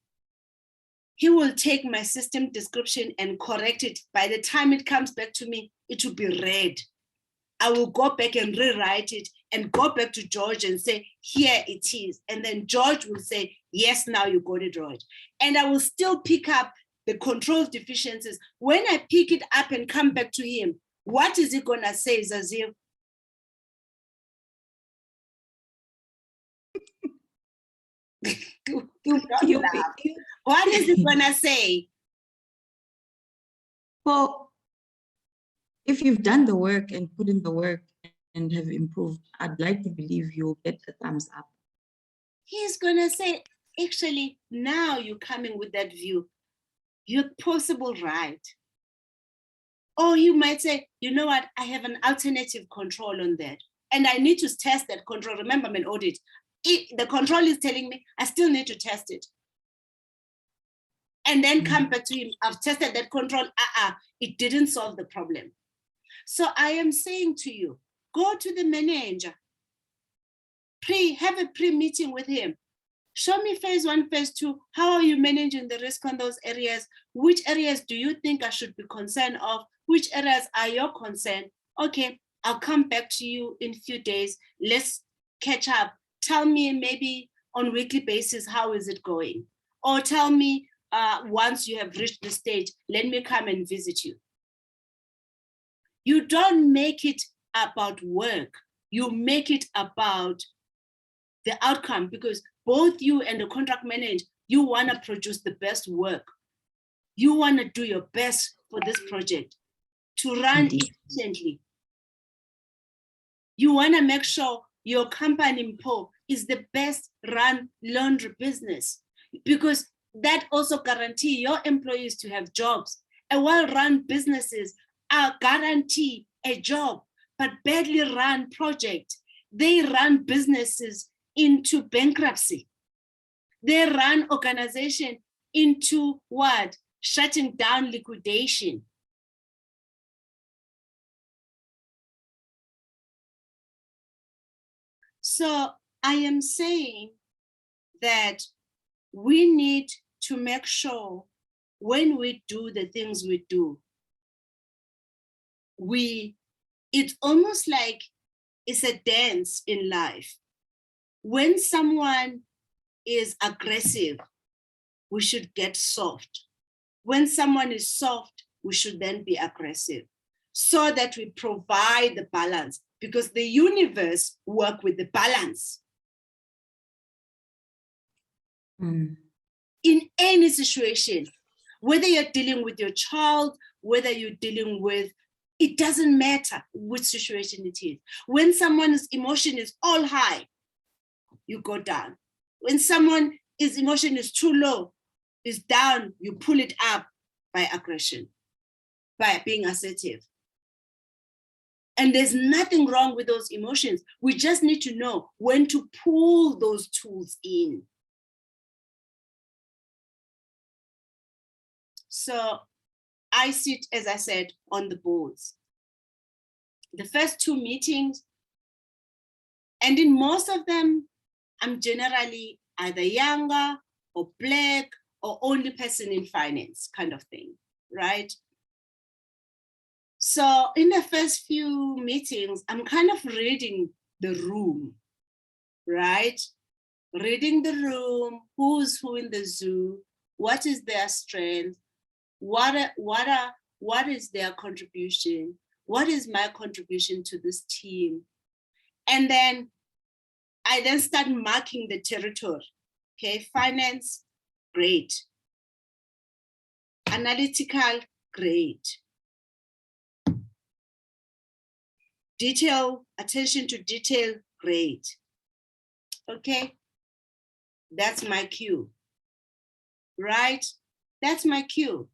He will take my system description and correct it. By the time it comes back to me, it will be read. I will go back and rewrite it and go back to George and say, here it is. And then George will say, yes, now you got it right. And I will still pick up the control deficiencies. When I pick it up and come back to him, what is he gonna say, Zazir? What is he gonna say? Well, if you've done the work and put in the work and have improved, I'd like to believe you'll get a thumbs up. He's gonna say, actually, now you're coming with that view. You're possible right. Or you might say, you know what, I have an alternative control on that. And I need to test that control. Remember, I'm an audit. The control is telling me I still need to test it. And then come back to him, I've tested that control, it didn't solve the problem. So I am saying to you, go to the manager, have a pre-meeting with him. Show me phase 1, phase 2, how are you managing the risk on those areas? Which areas do you think I should be concerned of? Which areas are your concern? Okay, I'll come back to you in a few days. Let's catch up. Tell me maybe on a weekly basis, how is it going? Or tell me once you have reached the stage, let me come and visit you. You don't make it about work. You make it about the outcome, because both you and the contract manager, you want to produce the best work. You want to do your best for this project to run efficiently. You want to make sure your company is the best run laundry business, because that also guarantees your employees to have jobs. A well-run businesses are guaranteed a job, but badly run projects, they run businesses into bankruptcy. They run organization into what? Shutting down, liquidation. So I am saying that we need to make sure when we do the things we do, it's almost like it's a dance in life. When someone is aggressive, we should get soft. When someone is soft, we should then be aggressive, so that we provide the balance, because the universe works with the balance. In any situation, whether you're dealing with your child, whether you're dealing with, it doesn't matter which situation it is. When someone's emotion is all high, you go down. When someone's emotion is too low, is down, you pull it up by aggression, by being assertive. And there's nothing wrong with those emotions. We just need to know when to pull those tools in. So I sit, as I said, on the boards. The first 2 meetings, and in most of them, I'm generally either younger or Black or only person in finance kind of thing, right? So in the first few meetings, I'm kind of reading the room, right? Reading the room, who's who in the zoo, what is their strength, what is their contribution, what is my contribution to this team? And then I then start marking the territory. Okay, finance, great. Analytical, great. Detail, attention to detail, great. Okay, that's my cue, right? That's my cue.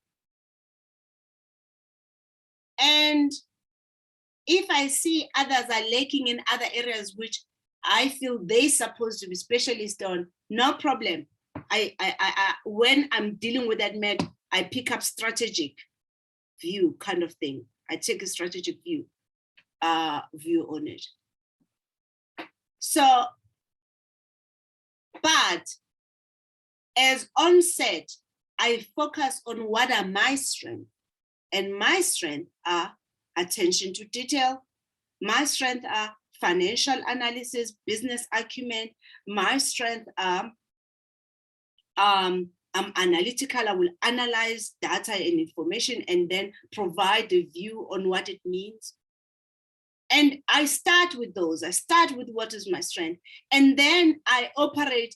And if I see others are lacking in other areas which I feel they're supposed to be specialists on, no problem. When I'm dealing with that man, I pick up strategic view kind of thing. I take a strategic view on it. So, but as onset, I focus on what are my strengths, and my strengths are attention to detail. My strengths are financial analysis, business acumen. My strengths are I'm analytical. I will analyze data and information and then provide a view on what it means. And I start with those. I start with what is my strength. And then I operate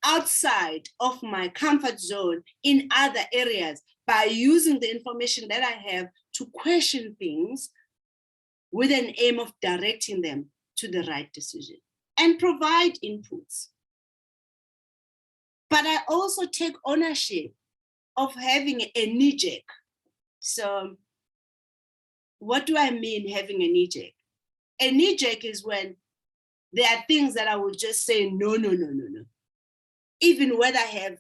outside of my comfort zone in other areas by using the information that I have to question things with an aim of directing them to the right decision and provide inputs. But I also take ownership of having a knee-jerk. So what do I mean having a knee-jerk? A knee-jerk is when there are things that I would just say, no, no, no, no, no. Even whether I have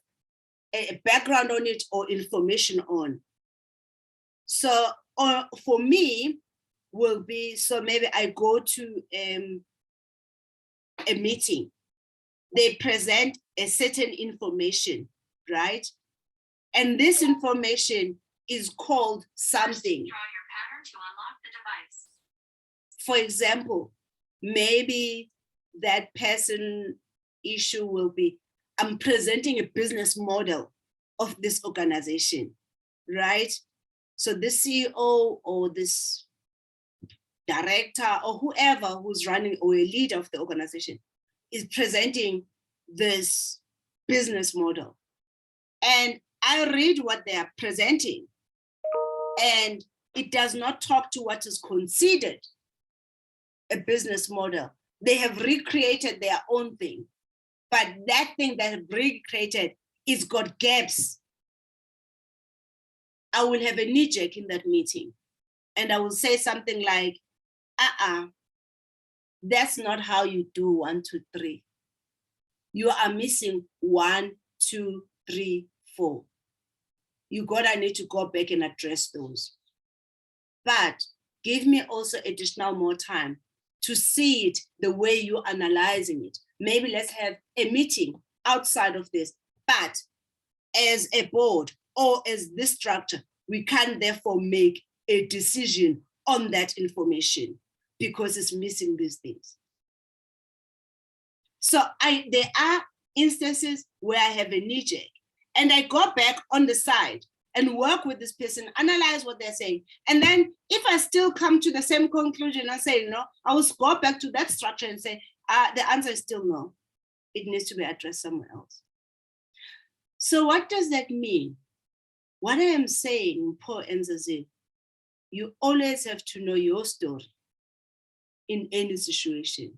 a background on it or information on. So for me, will be, so maybe I go to a meeting. They present a certain information, right? And this information is called something. Draw your pattern to unlock the device. For example, maybe that person issue will be, I'm presenting a business model of this organization, right? So the CEO or this director or whoever who's running or a leader of the organization is presenting this business model. And I read what they are presenting, and it does not talk to what is considered a business model. They have recreated their own thing, but that thing that have recreated is got gaps. I will have a knee-jerk in that meeting, and I will say something like, that's not how you do 1, 2, 3. You are missing 1, 2, 3, 4. You need to go back and address those. But give me also additional more time to see it the way you're analyzing it. Maybe let's have a meeting outside of this, but as a board or as this structure, we can't therefore make a decision on that information because it's missing these things. So there are instances where I have a knee-jerk, and I go back on the side and work with this person, analyze what they're saying. And then if I still come to the same conclusion, I say, no, I will go back to that structure and say, the answer is still no. It needs to be addressed somewhere else. So what does that mean? What I am saying, Paul and Zazie, you always have to know your story in any situation.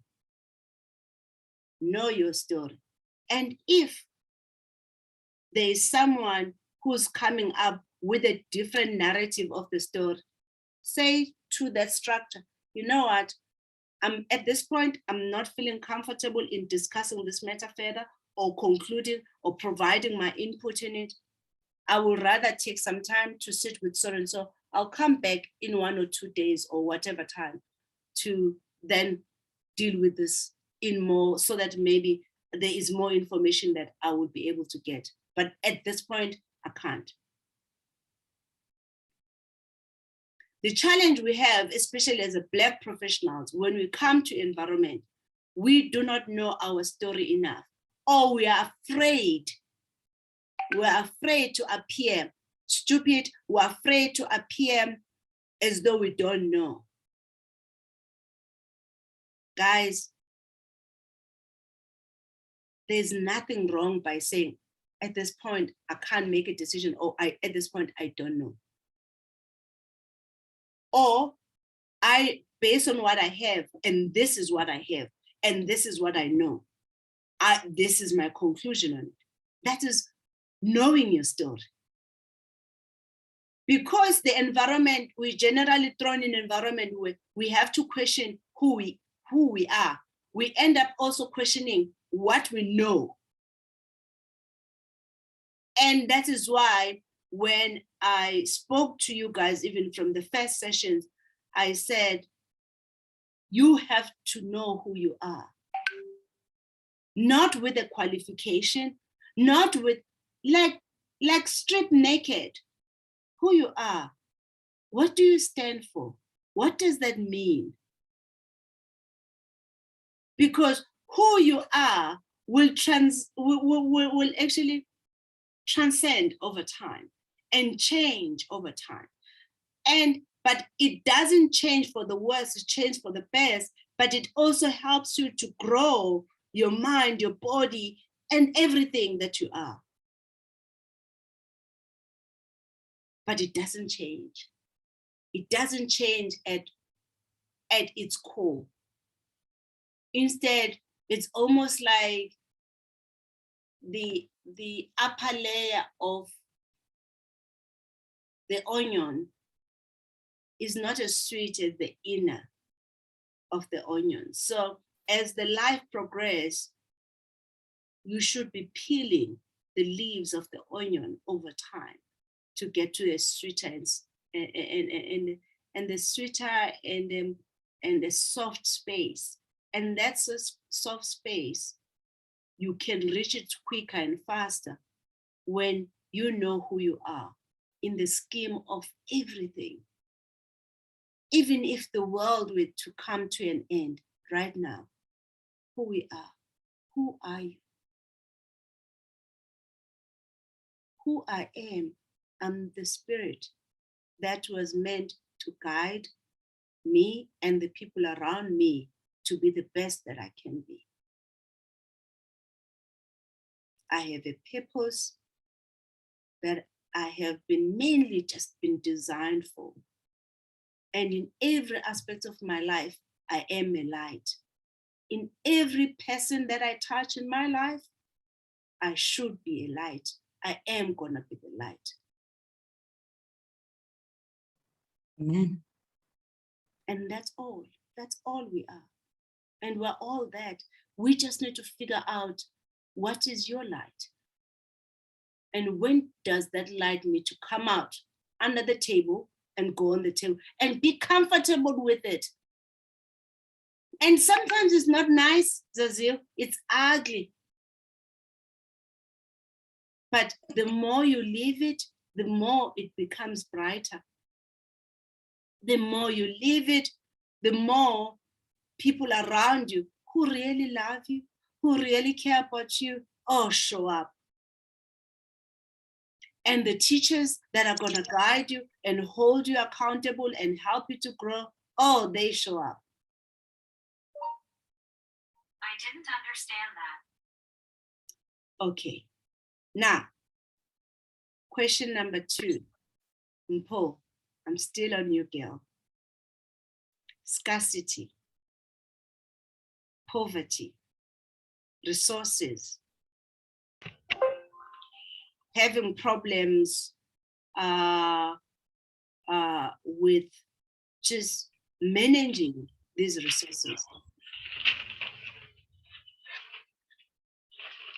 Know your story. And if there is someone who's coming up with a different narrative of the story, say to that structure, you know what, at this point, I'm not feeling comfortable in discussing this matter further or concluding or providing my input in it. I would rather take some time to sit with so-and-so. I'll come back in 1 or 2 days or whatever time to then deal with this in more, so that maybe there is more information that I would be able to get. But at this point, I can't. The challenge we have, especially as a Black professionals, when we come to environment, we do not know our story enough, or we are afraid. We're afraid to appear stupid. We're afraid to appear as though we don't know. Guys, there's nothing wrong by saying, at this point, I can't make a decision, or at this point, I don't know. Or based on what I have, and this is what I have, and this is what I know, this is my conclusion on it. That is knowing your story. Because the environment, we generally thrown in an environment where we have to question who we are. We end up also questioning what we know. And that is why when I spoke to you guys, even from the first sessions, I said, you have to know who you are. Not with a qualification, not with like strip naked, who you are. What do you stand for? What does that mean? Because who you are will actually transcend over time and change over time. But it doesn't change for the worse, it changes for the best, but it also helps you to grow your mind, your body, and everything that you are. But it doesn't change. It doesn't change at its core. Instead, it's almost like the upper layer of the onion is not as sweet as the inner of the onion. So as the life progresses, you should be peeling the leaves of the onion over time to get to a sweeter and the sweeter and the soft space. And that's a soft space. You can reach it quicker and faster when you know who you are in the scheme of everything. Even if the world were to come to an end right now, who we are, who are you? Who I am, I'm the spirit that was meant to guide me and the people around me to be the best that I can be. I have a purpose that I have been mainly just been designed for. And in every aspect of my life, I am a light. In every person that I touch in my life, I should be a light. I am gonna be the light. Amen. And that's all we are. And we're all that. We just need to figure out what is your light? And when does that light need to come out under the table and go on the table and be comfortable with it? And sometimes it's not nice, Zazil, it's ugly. But the more you leave it, the more it becomes brighter. The more you leave it, the more people around you who really love you, who really care about you, show up. And the teachers that are going to guide you and hold you accountable and help you to grow, they show up. I didn't understand that. Okay. Now, question number 2. Mpho, I'm still on you, girl. Scarcity, poverty, resources, having problems with just managing these resources.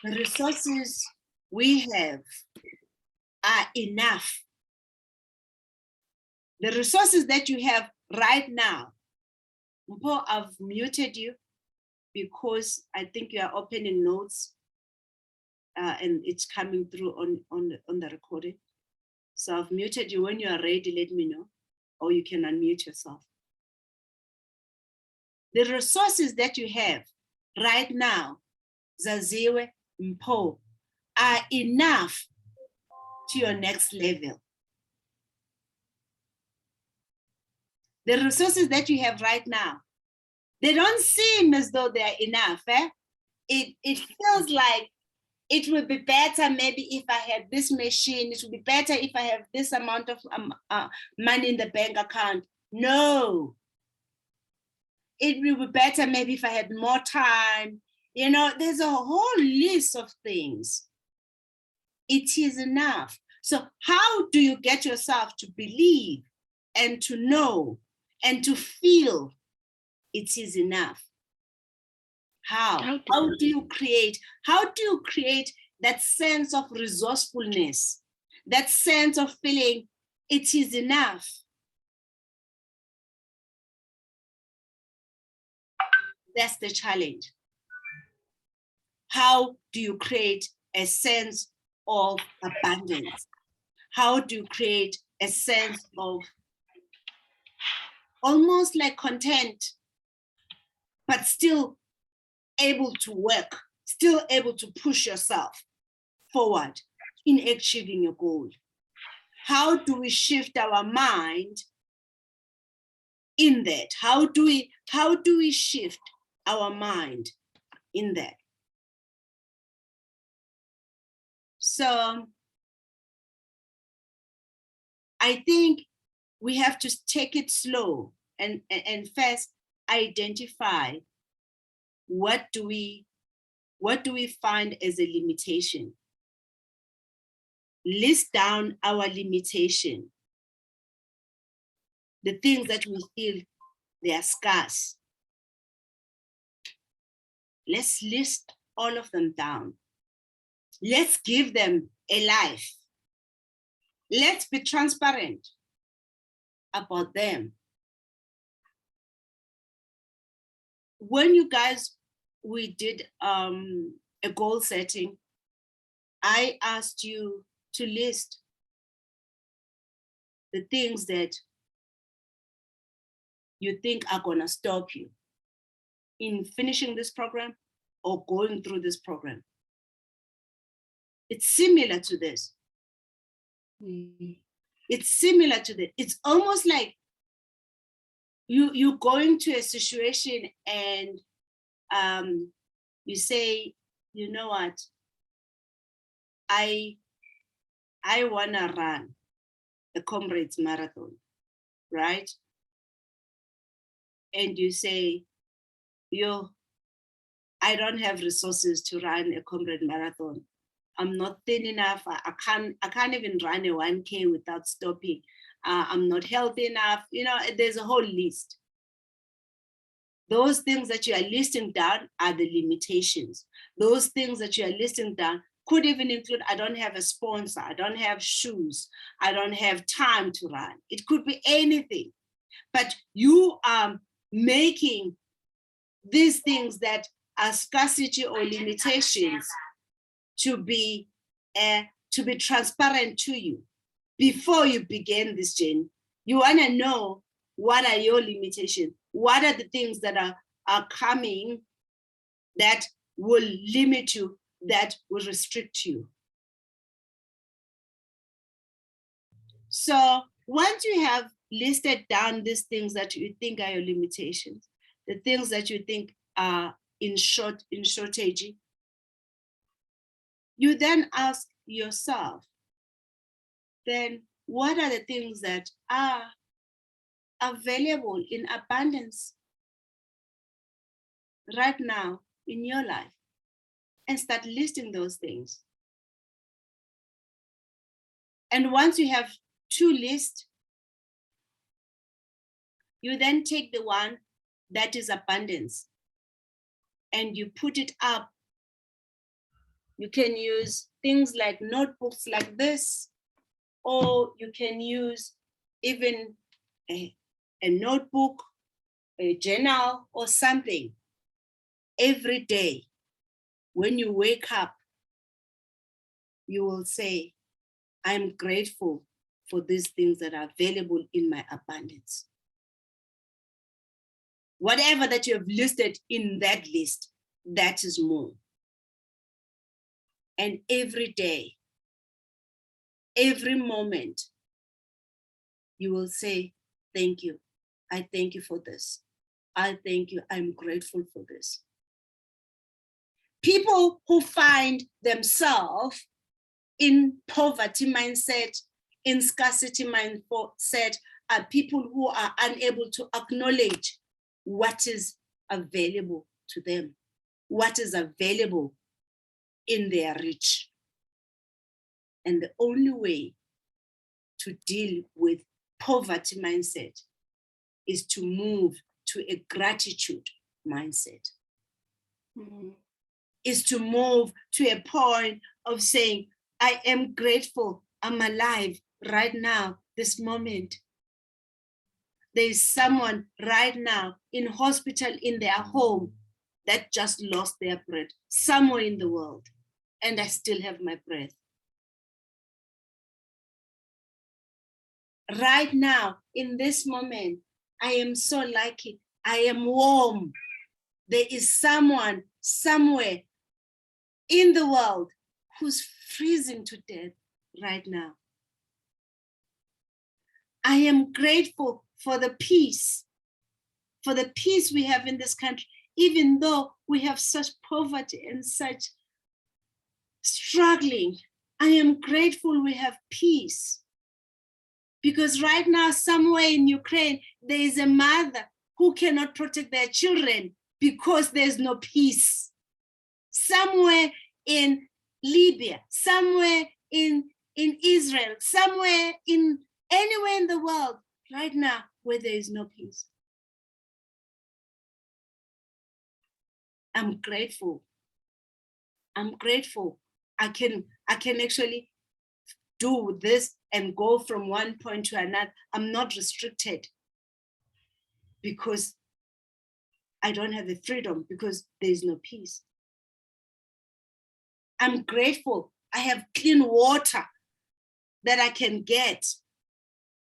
The resources we have are enough. The resources that you have right now, Mpho, I've muted you because I think you are opening notes and it's coming through on the recording. So I've muted you. When you are ready, let me know, or you can unmute yourself. The resources that you have right now, Zaziwe, Mpho, are enough to your next level. The resources that you have right now, they don't seem as though they are enough. It feels like it would be better maybe if I had this machine. It would be better if I have this amount of money in the bank account. No. It would be better maybe if I had more time. You know, there's a whole list of things. It is enough. So how do you get yourself to believe and to know and to feel it is enough? How do you create that sense of resourcefulness, that sense of feeling it is enough? That's the challenge. How do you create a sense of abundance? How do you create a sense of almost like content, but still able to work, still able to push yourself forward in achieving your goal? How do we shift our mind in that? How do we shift our mind in that? So I think we have to take it slow and first identify what do we find as a limitation. List down our limitation, the things that we feel they are scarce. Let's list all of them down. Let's give them a life. Let's be transparent about them. When you guys, we did a goal setting, I asked you to list the things that you think are gonna stop you in finishing this program or going through this program. It's similar to this. It's similar to this. It's almost like you go into a situation and you say, you know what, I wanna run a comrades marathon, right? And you say, I don't have resources to run a comrade marathon. I'm not thin enough. I can't even run a 1K without stopping. I'm not healthy enough. You know, there's a whole list. Those things that you are listing down are the limitations. Those things that you are listing down could even include, I don't have a sponsor, I don't have shoes, I don't have time to run. It could be anything. But you are making these things that are scarcity or limitations to be transparent to you before you begin this journey. You want to know what are your limitations, what are the things that are coming that will limit you, that will restrict you. So once you have listed down these things that you think are your limitations, the things that you think are in shortage, you then ask yourself, then what are the things that are available in abundance right now in your life? And start listing those things. And once you have two lists, you then take the one that is abundance and you put it up. You can use things like notebooks like this, or you can use even a notebook, a journal, or something. Every day, when you wake up, you will say, I'm grateful for these things that are available in my abundance. Whatever that you have listed in that list, that is more. And every day, every moment, you will say, thank you. I thank you for this. I thank you. I'm grateful for this. People who find themselves in poverty mindset, in scarcity mindset, are people who are unable to acknowledge what is available to them, what is available in their reach. And the only way to deal with poverty mindset is to move to a gratitude mindset. Is to move to a point of saying, I am grateful, I'm alive right now, this moment. There is someone right now in hospital, in their home, that just lost their breath somewhere in the world, and I still have my breath. Right now, in this moment, I am so lucky. I am warm. There is someone somewhere in the world who's freezing to death right now. I am grateful for the peace we have in this country, even though we have such poverty and such struggling. I am grateful we have peace. Because right now, somewhere in Ukraine, there is a mother who cannot protect their children because there's no peace. Somewhere in Libya, somewhere in Israel, somewhere in anywhere in the world right now where there is no peace. I'm grateful. I'm grateful. I can actually do this and go from one point to another. I'm not restricted because I don't have the freedom, because there is no peace. I'm grateful I have clean water that I can get.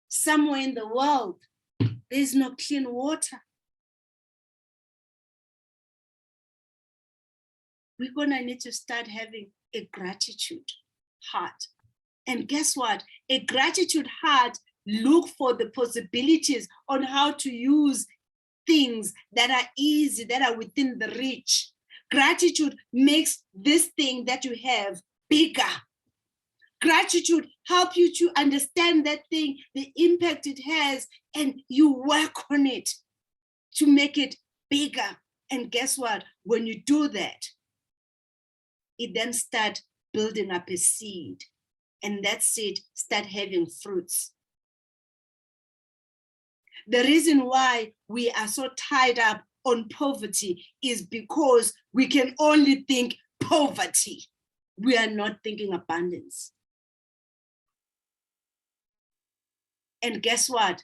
Somewhere in the world, there is no clean water. We're gonna need to start having a gratitude heart. And guess what? A gratitude heart look for the possibilities on how to use things that are easy, that are within the reach. Gratitude makes this thing that you have bigger. Gratitude helps you to understand that thing, the impact it has, and you work on it to make it bigger. And guess what? When you do that, it then starts building up a seed, and that seed start having fruits. The reason why we are so tied up on poverty is because we can only think poverty. We are not thinking abundance. And guess what?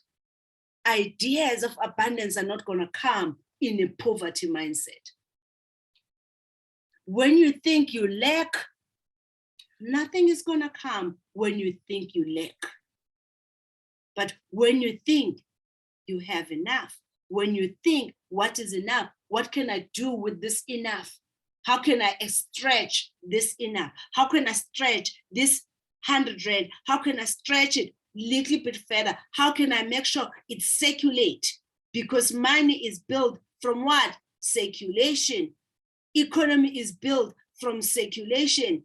Ideas of abundance are not going to come in a poverty mindset. When you think you lack, nothing is going to come when you think you lack. But when you think you have enough, when you think, what is enough? What can I do with this enough? How can I stretch this enough? How can I stretch this 100 rand? How can I stretch it a little bit further? How can I make sure it circulates? Because money is built from what? Circulation. Economy is built from circulation.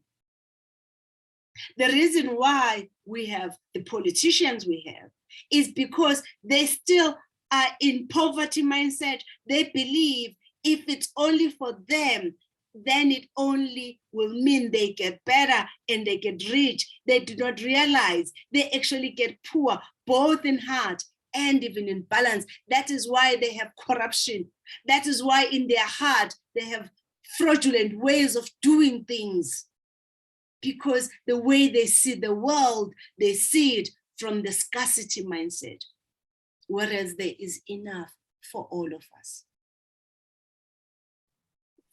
The reason why we have the politicians we have is because they still are in poverty mindset. They believe if it's only for them, then it only will mean they get better and they get rich. They do not realize they actually get poor, both in heart and even in balance. That is why they have corruption. That is why in their heart, they have fraudulent ways of doing things. Because the way they see the world, they see it from the scarcity mindset, whereas there is enough for all of us.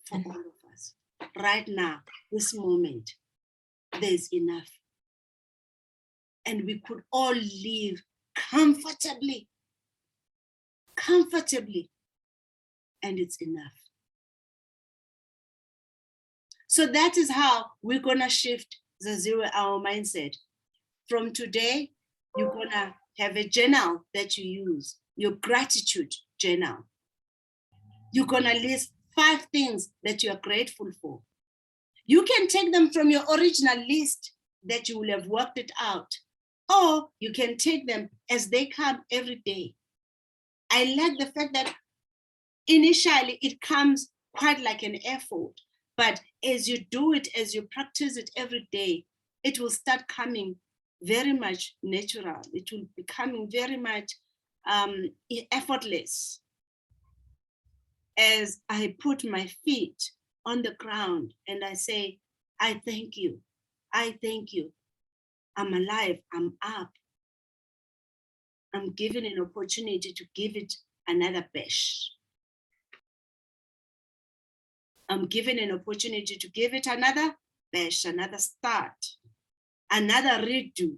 For all of us. Right now, this moment, there's enough. And we could all live comfortably, and it's enough. So that is how we're gonna shift the 0-hour mindset. From today, you're gonna have a journal that you use, your gratitude journal. You're gonna list 5 things that you are grateful for. You can take them from your original list that you will have worked it out, or you can take them as they come every day. I like the fact that initially it comes quite like an effort, but as you do it, as you practice it every day, it will start coming very much natural. It will become very much effortless as I put my feet on the ground and I say, I thank you. I thank you. I'm alive. I'm up. I'm given an opportunity to give it another bash. I'm given an opportunity to give it another bash, another start, another redo.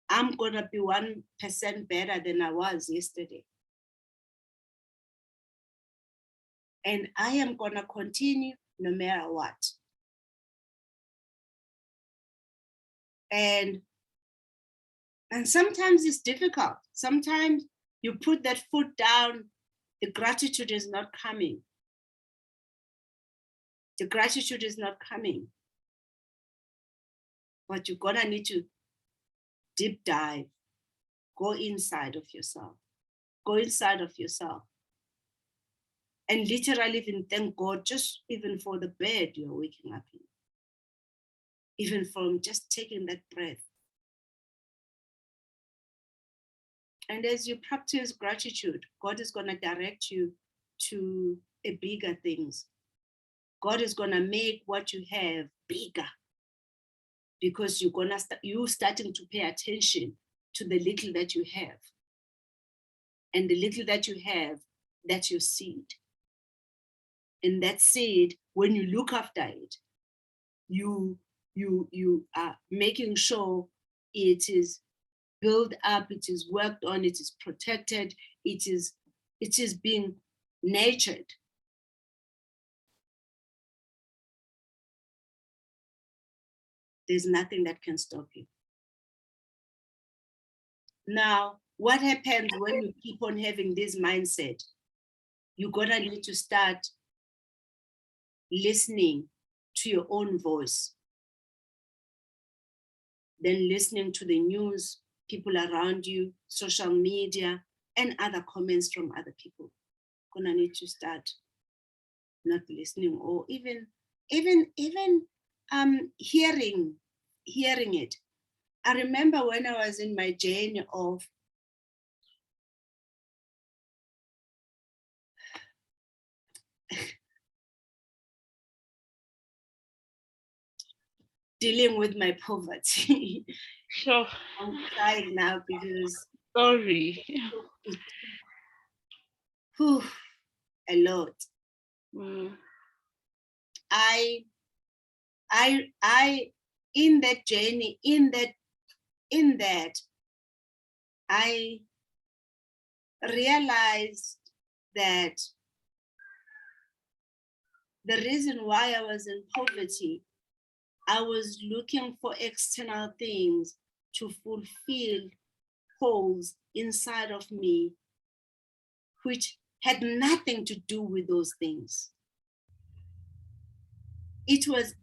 I'm going to be 1% better than I was yesterday. And I am going to continue no matter what. And sometimes it's difficult. Sometimes you put that foot down, the gratitude is not coming. The gratitude is not coming. But you're gonna need to deep dive, go inside of yourself, go inside of yourself. And literally even thank God, just even for the bed you're waking up in. Even from just taking that breath. And as you practice gratitude, God is gonna direct you to a bigger things. God is gonna make what you have bigger because you're starting to pay attention to the little that you have. And the little that you have, that's your seed. And that seed, when you look after it, you are making sure it is built up, it is worked on, it is protected, it is being nurtured. There's nothing that can stop you. Now, what happens when you keep on having this mindset? You're gonna need to start listening to your own voice, then listening to the news, people around you, social media, and other comments from other people. Gonna need to start not listening, or even hearing it. I remember when I was in my journey of dealing with my poverty. Sure. I'm crying now because Sorry. A lot. Mm. I in that journey, in that I realized that the reason why I was in poverty, I was looking for external things to fulfill holes inside of me, which had nothing to do with those things. It was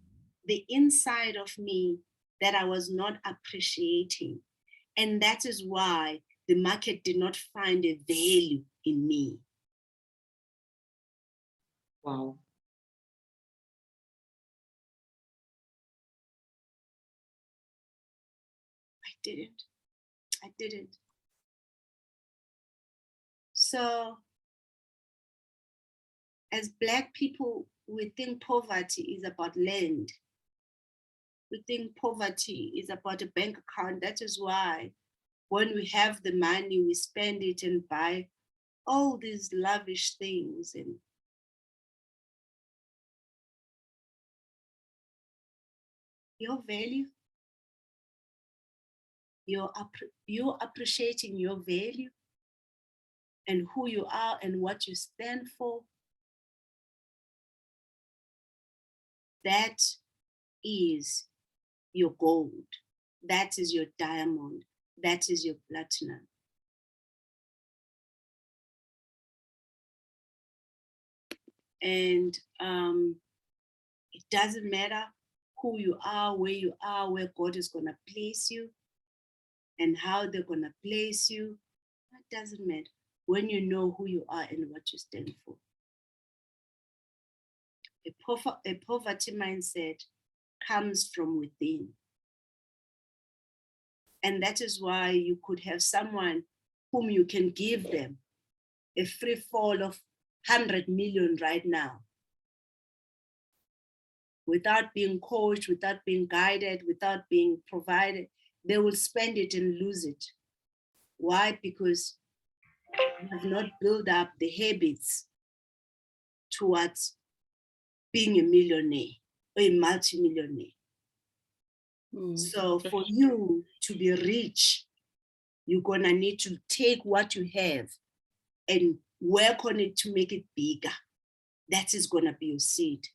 the inside of me that I was not appreciating. And that is why the market did not find a value in me. Wow. I didn't. So as Black people, we think poverty is about land. We think poverty is about a bank account. That is why when we have the money, we spend it and buy all these lavish things. And your value, you're appreciating your value and who you are and what you stand for. That is your gold. That is your diamond. That is your platinum. And it doesn't matter who you are, where God is going to place you, and how they're going to place you. It doesn't matter when you know who you are and what you stand for. A poverty mindset comes from within. And that is why you could have someone whom you can give them a free fall of 100 million right now, without being coached, without being guided, without being provided. They will spend it and lose it. Why? Because you have not built up the habits towards being a millionaire or a multimillionaire. So for you to be rich, you're gonna need to take what you have and work on it to make it bigger. That is gonna be your seed.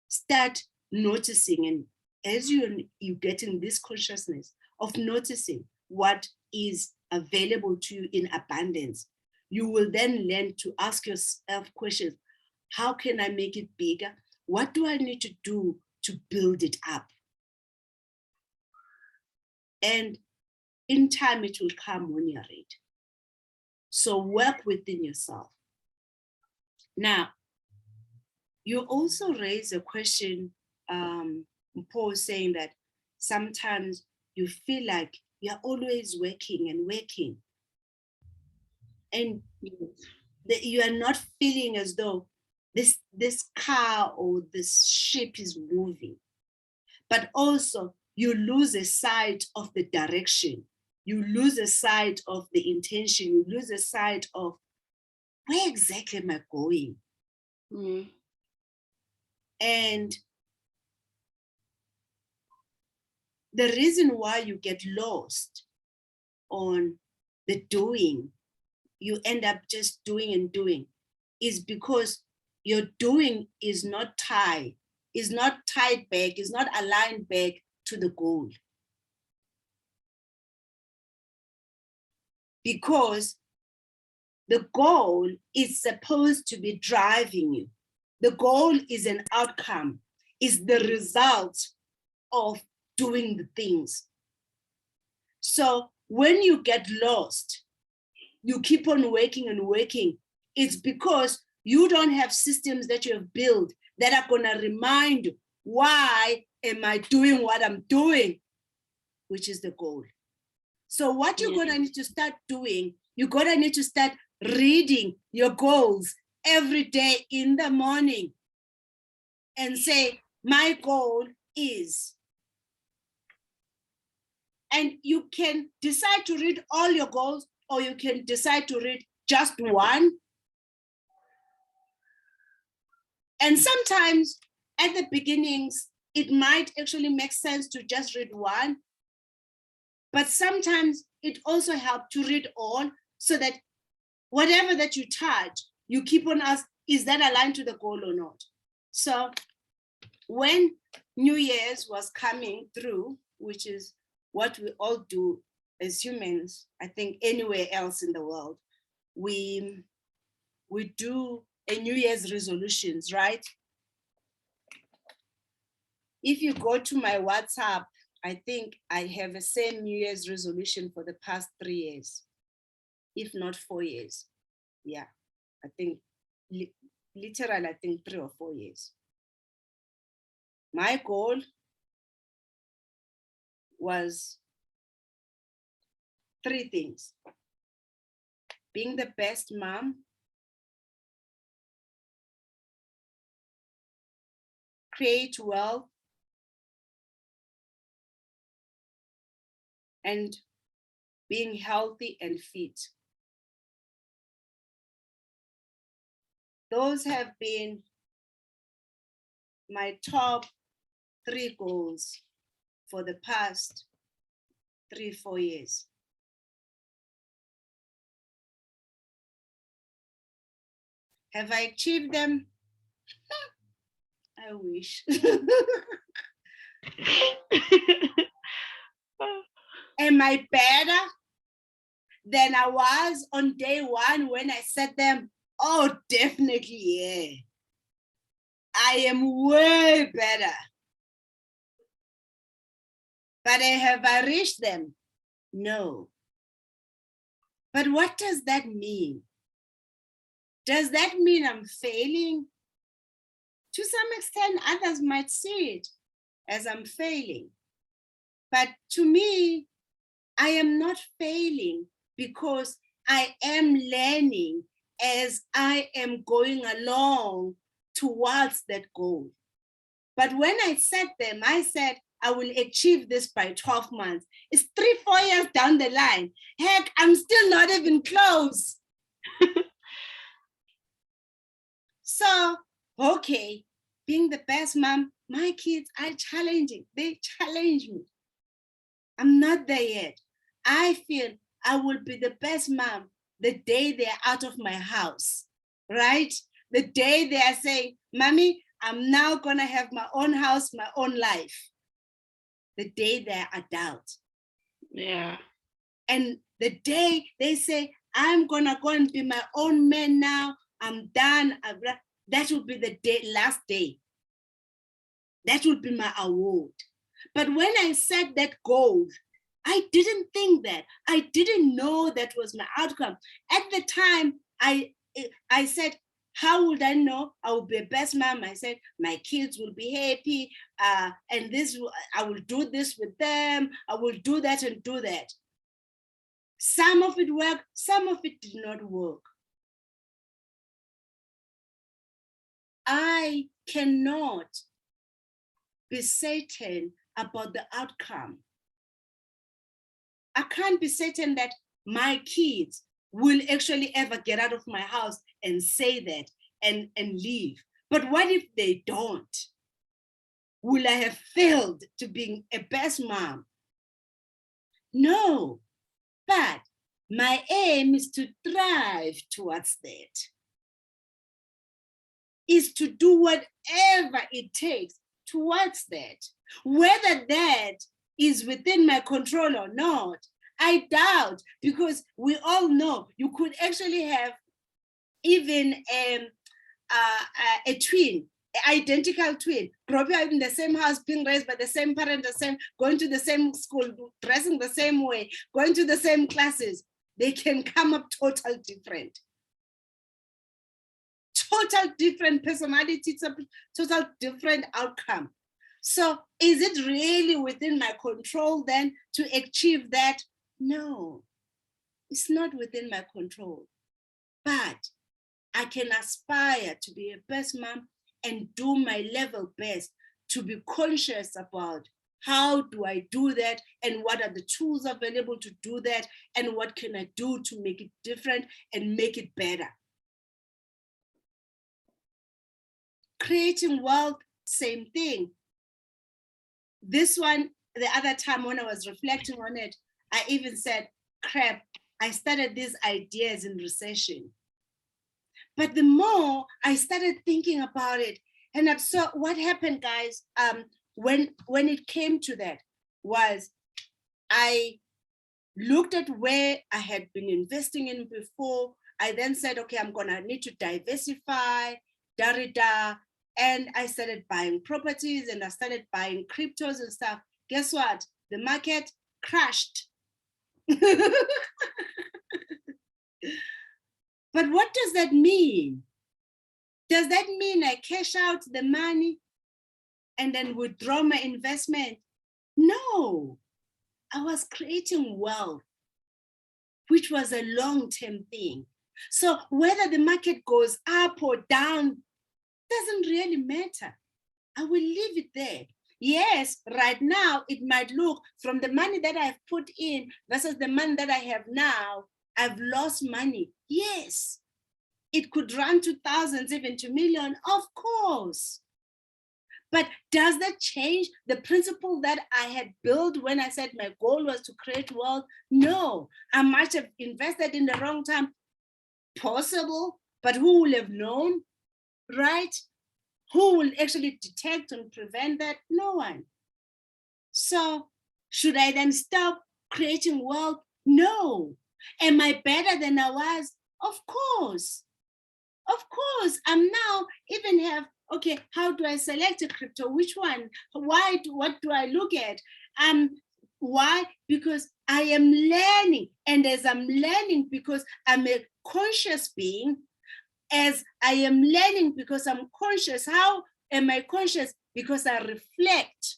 Start noticing, and as you get in this consciousness of noticing what is available to you in abundance, you will then learn to ask yourself questions. How can I make it bigger? What do I need to do to build it up? And in time, it will come when you're ready. So work within yourself. Now, you also raise a question, Paul, saying that sometimes you feel like you're always working and working. And you are not feeling as though this car or this ship is moving. But also you lose a sight of the direction. You lose a sight of the intention. You lose a sight of where exactly am I going? And the reason why you get lost on the doing, you end up just doing and doing, is because your doing is not tied back, is not aligned back to the goal. Because the goal is supposed to be driving you. The goal is an outcome, is the result of doing the things. So when you get lost, you keep on working and working. It's because you don't have systems that you have built that are going to remind you, why am I doing what I'm doing, which is the goal. So what you're going to need to start doing, you're going to need to start reading your goals every day in the morning and say, my goal is. And you can decide to read all your goals, or you can decide to read just one. And sometimes at the beginnings, it might actually make sense to just read one. But sometimes it also helps to read all, so that whatever that you touch, you keep on asking, is that aligned to the goal or not? So when New Year's was coming through, which is what we all do as humans, I think anywhere else in the world, we do a New Year's resolutions, right? If you go to my WhatsApp, I think I have the same New Year's resolution for the past 3 years, if not 4 years. Yeah, I think literally, I think 3 or 4 years. My goal was 3 things: being the best mom, create wealth, and being healthy and fit. Those have been my top 3 goals for the past 3-4 years. Have I achieved them? I wish. Am I better than I was on day one when I set them? Oh, definitely, yeah. I am way better. But have I reached them? No. But what does that mean? Does that mean I'm failing? To some extent, others might see it as I'm failing. But to me, I am not failing because I am learning as I am going along towards that goal. But when I set them, I said, I will achieve this by 12 months. It's 3-4 years down the line. Heck, I'm still not even close. So, okay, being the best mom, my kids are challenging. They challenge me. I'm not there yet. I feel I will be the best mom the day they're out of my house, right? The day they are saying, Mommy, I'm now gonna have my own house, my own life. The day they're adult. Yeah. And the day they say, I'm gonna go and be my own man now, I'm done. That will be the last day. That will be my award. But when I set that goal, I didn't think that. I didn't know that was my outcome. At the time, I said, how would I know I will be a best mom? I said, my kids will be happy, and I will do this with them. I will do that and do that. Some of it worked, some of it did not work. I cannot be certain about the outcome. I can't be certain that my kids will actually ever get out of my house and say that and leave. But what if they don't? Will I have failed to being a best mom? No, but my aim is to thrive towards that. Is to do whatever it takes towards that. Whether that is within my control or not, I doubt, because we all know you could actually have even a twin, identical twin, growing up in the same house, being raised by the same parent, going to the same school, dressing the same way, going to the same classes. They can come up total different. Total different personality, total different outcome. So is it really within my control then to achieve that? No, it's not within my control. But I can aspire to be a best mom and do my level best to be conscious about how do I do that and what are the tools available to do that and what can I do to make it different and make it better. Creating wealth, same thing. This one, the other time when I was reflecting on it, I even said, crap, I started these ideas in recession. But the more I started thinking about it, and I saw what happened, guys, when it came to that, was I looked at where I had been investing in before. I then said, okay, I'm gonna need to diversify, and I started buying properties and I started buying cryptos and stuff. Guess what? The market crashed. But what does that mean? Does that mean I cash out the money and then withdraw my investment? No, I was creating wealth, which was a long-term thing. So whether the market goes up or down doesn't really matter. I will leave it there. Yes, right now it might look from the money that I've put in versus the money that I have now, I've lost money. Yes, it could run to thousands, even to millions, of course. But does that change the principle that I had built when I said my goal was to create wealth? No, I might have invested in the wrong time. Possible, but who will have known, right? Who will actually detect and prevent that? No one. So should I then stop creating wealth? No. Am I better than I was? Of course. Of course. I'm now even have, okay, how do I select a crypto? Which one? What do I look at? Why? Because I am learning. And as I'm learning, because I'm a conscious being, as I am learning because I'm conscious. How am I conscious? Because I reflect.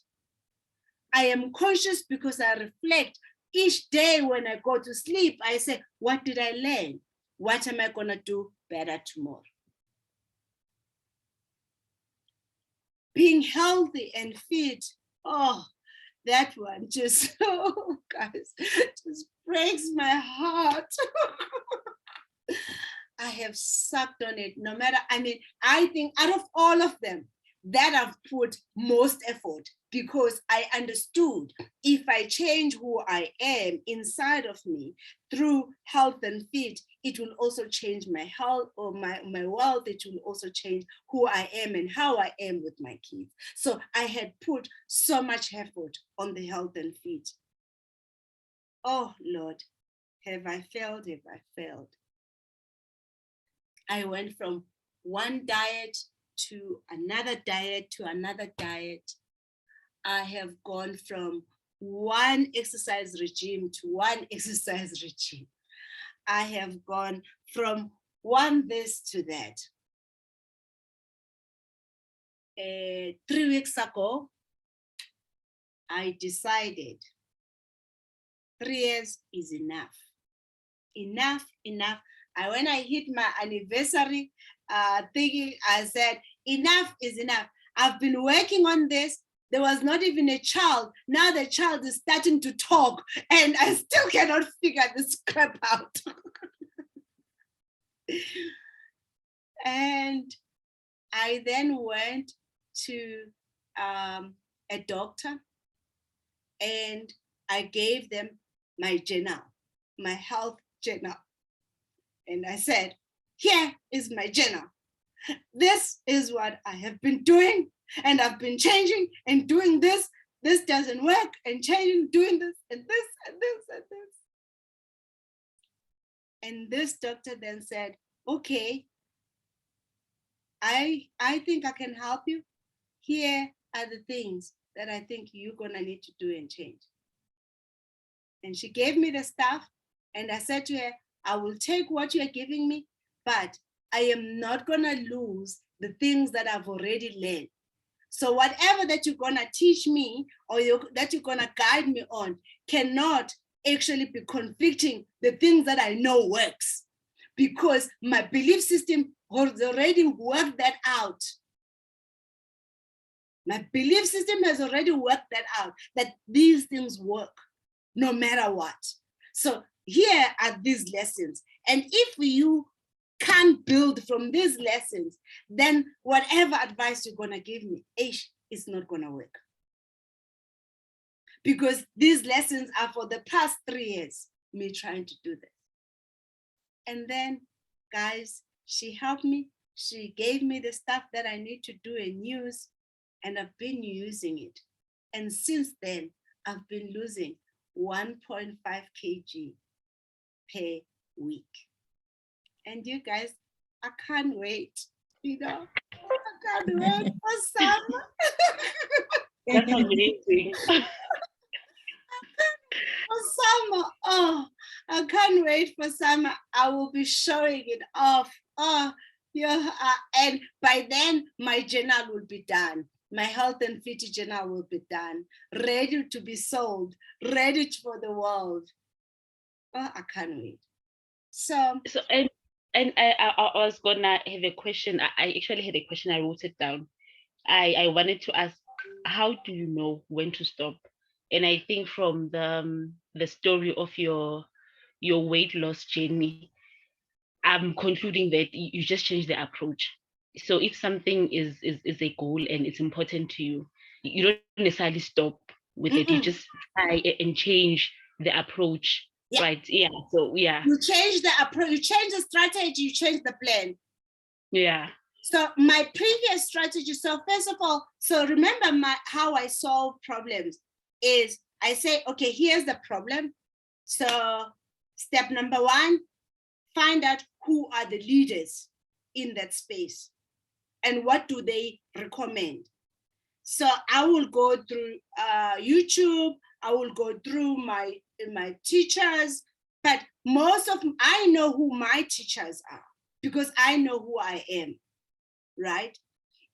I am conscious because I reflect. each day when I go to sleep, I say, what did I learn? What am I gonna do better tomorrow? Being healthy and fit, oh, that one just, oh, guys, just breaks my heart. I have sucked on it, no matter, I mean, I think out of all of them, that I've put most effort, because I understood if I change who I am inside of me through health and fit, it will also change my health or my wealth. It will also change who I am and how I am with my kids. So I had put so much effort on the health and fit. Oh Lord, have I failed? Have I failed? I went from one diet to another diet to another diet. I have gone from one exercise regime to one exercise regime. I have gone from one this to that. 3 weeks ago, I decided 3 years is enough. Enough. When I hit my anniversary thinking, I said, enough is enough. I've been working on this. There was not even a child. Now the child is starting to talk and I still cannot figure this crap out. And I then went to a doctor and I gave them my journal, my health journal. And I said, here is my journal. This is what I have been doing, and I've been changing and doing this. This doesn't work, and changing, doing this and this and this and this. And this doctor then said, okay, I think I can help you. Here are the things that I think you're gonna need to do and change. And she gave me the stuff, and I said to her, I will take what you're giving me, but I am not gonna lose the things that I've already learned. So whatever that you're gonna teach me or that you're gonna guide me on cannot actually be conflicting the things that I know works, because my belief system has already worked that out. My belief system has already worked that out, that these things work no matter what. So here are these lessons. And if you can't build from these lessons, then whatever advice you're gonna give me, it's not gonna work. Because these lessons are for the past 3 years, me trying to do this. And then, guys, she helped me. She gave me the stuff that I need to do and use, and I've been using it. And since then, I've been losing 1.5 kg per week. And you guys, I can't wait, I can't wait for summer. That's amazing. For summer, oh, I can't wait for summer. I will be showing it off. Oh, yeah, and by then my journal will be done. My health and fit journal will be done, ready to be sold, ready for the world. Oh, I can't wait. So I was gonna have a question. I actually had a question. I wrote it down. I wanted to ask, how do you know when to stop? And I think from the story of your weight loss journey, I'm concluding that you just change the approach. So if something is a goal and it's important to you, you don't necessarily stop with it. You just try and change the approach. Yeah. Right? Yeah. So yeah. You change the approach, you change the strategy, you change the plan. Yeah. So my previous strategy, so first of all, so remember how I solve problems is I say, okay, here's the problem. So step number 1, find out who are the leaders in that space and what do they recommend. So I will go through YouTube, I will go through my teachers, but I know who my teachers are because I know who I am, right?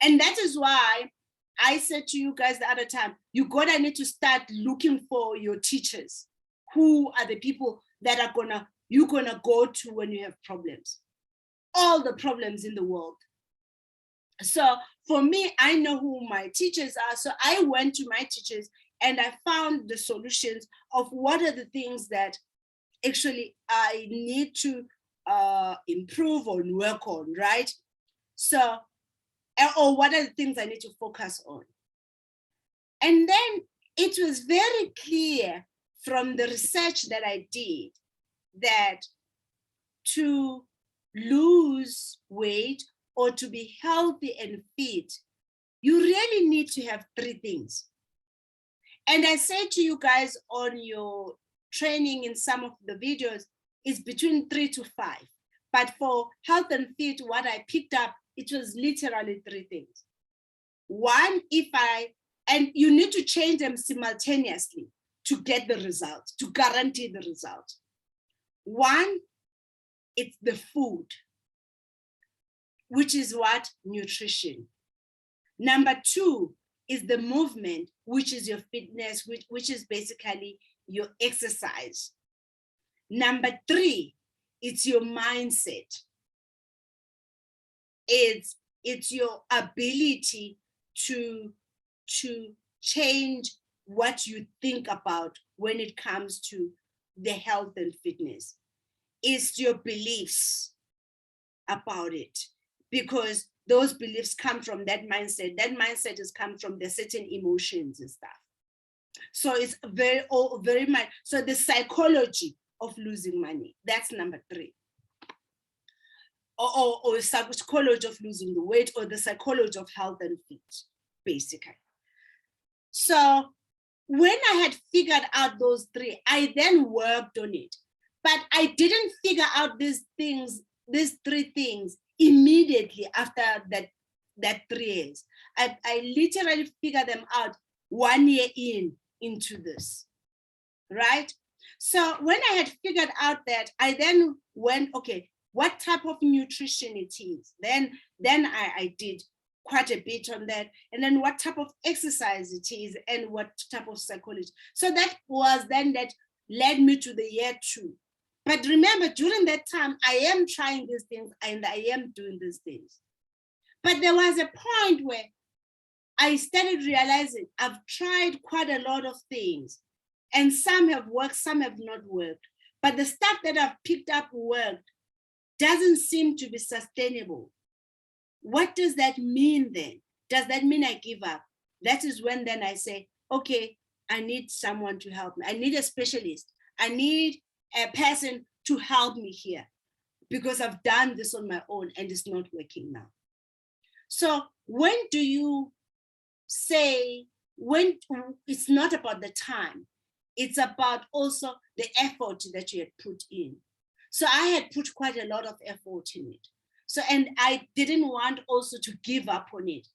And that is why I said to you guys the other time, you gotta need to start looking for your teachers. who are the people that you're gonna go to when you have problems. All the problems in the world. So for me, I know who my teachers are. So I went to my teachers and I found the solutions of what are the things that actually I need to improve or work on, right? So, or what are the things I need to focus on? And then it was very clear from the research that I did that to lose weight or to be healthy and fit, you really need to have three things. And I say to you guys on your training in some of the videos, it's between 3 to 5. But for health and fit, what I picked up, it was literally three things. One, and you need to change them simultaneously to get the result, to guarantee the result. One, it's the food, which is what? Nutrition. Number two is the movement, which is your fitness, which is basically your exercise. Number three, it's your mindset. It's your ability to change what you think about when it comes to the health and fitness. It's your beliefs about it, because those beliefs come from that mindset. That mindset has come from the certain emotions and stuff. So it's very much, so the psychology of losing money, that's number three. Or psychology of losing the weight, or the psychology of health and fit, basically. So when I had figured out those three, I then worked on it. But I didn't figure out these three things immediately after that 3 years. I literally figured them out 1 year into this, right? So when I had figured out that, I then went, okay, what type of nutrition it is? Then I did quite a bit on that. And then what type of exercise it is and what type of psychology. So that led me to the year 2. But remember, during that time, I am trying these things and I am doing these things. But there was a point where I started realizing I've tried quite a lot of things, and some have worked, some have not worked. But the stuff that I've picked up worked doesn't seem to be sustainable. What does that mean then? Does that mean I give up? That is when then I say, okay, I need someone to help me. I need a specialist. I need a person to help me here, because I've done this on my own and it's not working now. So when do you say, when it's not about the time, it's about also the effort that you had put in. So I had put quite a lot of effort in it. So, and I didn't want also to give up on it.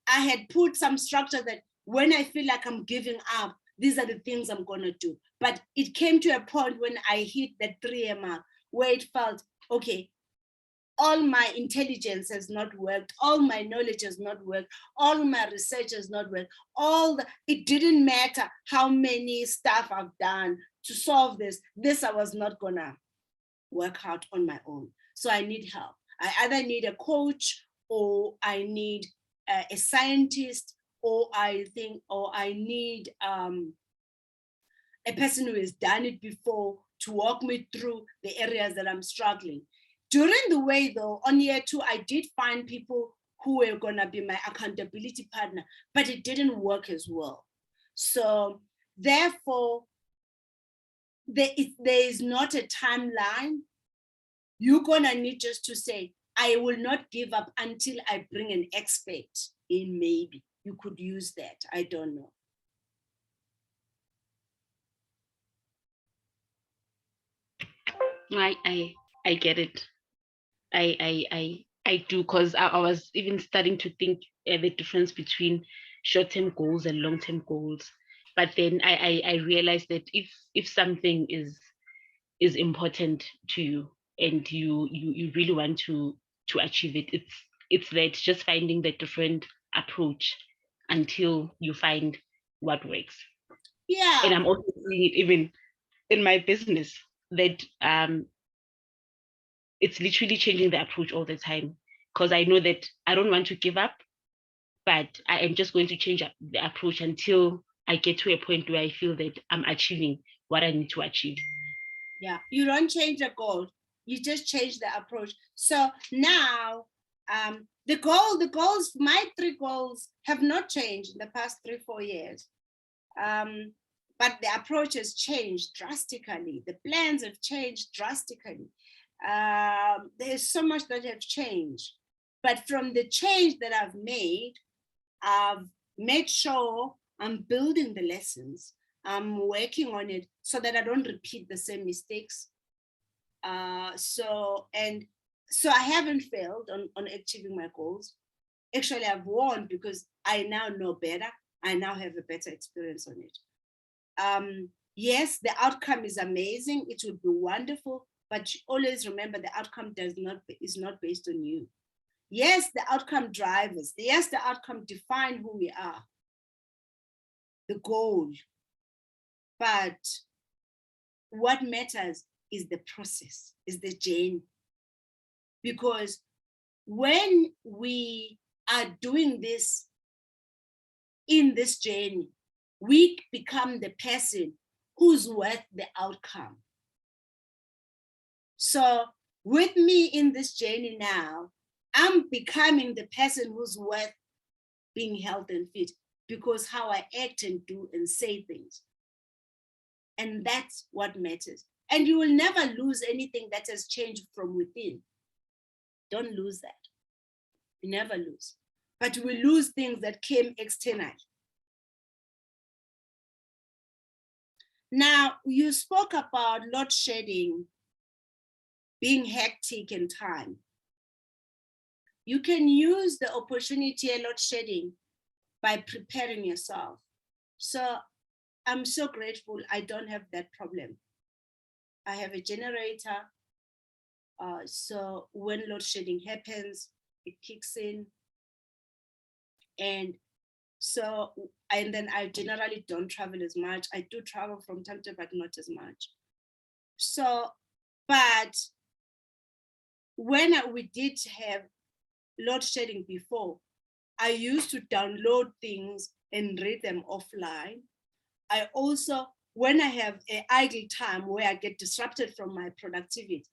I had put some structure that when I feel like I'm giving up, these are the things I'm gonna do. But it came to a point when I hit that 3-year mark where it felt, okay, all my intelligence has not worked, all my knowledge has not worked, all my research has not worked, it didn't matter how many stuff I've done to solve this I was not gonna work out on my own. So I need help. I either need a coach, or I need a scientist, or I need a person who has done it before to walk me through the areas that I'm struggling. During the way though, on year 2, I did find people who were gonna be my accountability partner, but it didn't work as well. So therefore, there is not a timeline. You're gonna need just to say, I will not give up until I bring an expert in. Maybe you could use that, I don't know. I get it. I do, because I was even starting to think the difference between short-term goals and long-term goals. But then I realized that if something is important to you and you really want to achieve it, it's that just finding the different approach until you find what works. Yeah. And I'm also seeing it even in my business that it's literally changing the approach all the time, because I know that I don't want to give up, but I am just going to change the approach until I get to a point where I feel that I'm achieving what I need to achieve. Yeah, you don't change the goal, you just change the approach. So now the goals, my 3 goals have not changed in the past 3-4 years. But the approach has changed drastically. The plans have changed drastically. There's so much that have changed. But from the change that I've made sure I'm building the lessons. I'm working on it so that I don't repeat the same mistakes. So I haven't failed on achieving my goals. Actually, I've won because I now know better. I now have a better experience on it. Yes, the outcome is amazing. It would be wonderful, but always remember the outcome is not based on you. Yes, the outcome drives us. Yes, the outcome defines who we are, the goal. But what matters is the process, is the journey. Because when we are doing this in this journey, we become the person who's worth the outcome. So with me in this journey now, I'm becoming the person who's worth being healthy and fit, because how I act and do and say things. And that's what matters. And you will never lose anything that has changed from within. Don't lose that. You never lose. But you will lose things that came externally. Now, you spoke about load shedding being hectic in time. You can use the opportunity of load shedding by preparing yourself. So I'm so grateful I don't have that problem. I have a generator. So when load shedding happens, it kicks in. And then I generally don't travel as much. I do travel from time to time, but not as much. So, but when we did have load shedding before, I used to download things and read them offline. I also, when I have an idle time where I get disrupted from my productivity,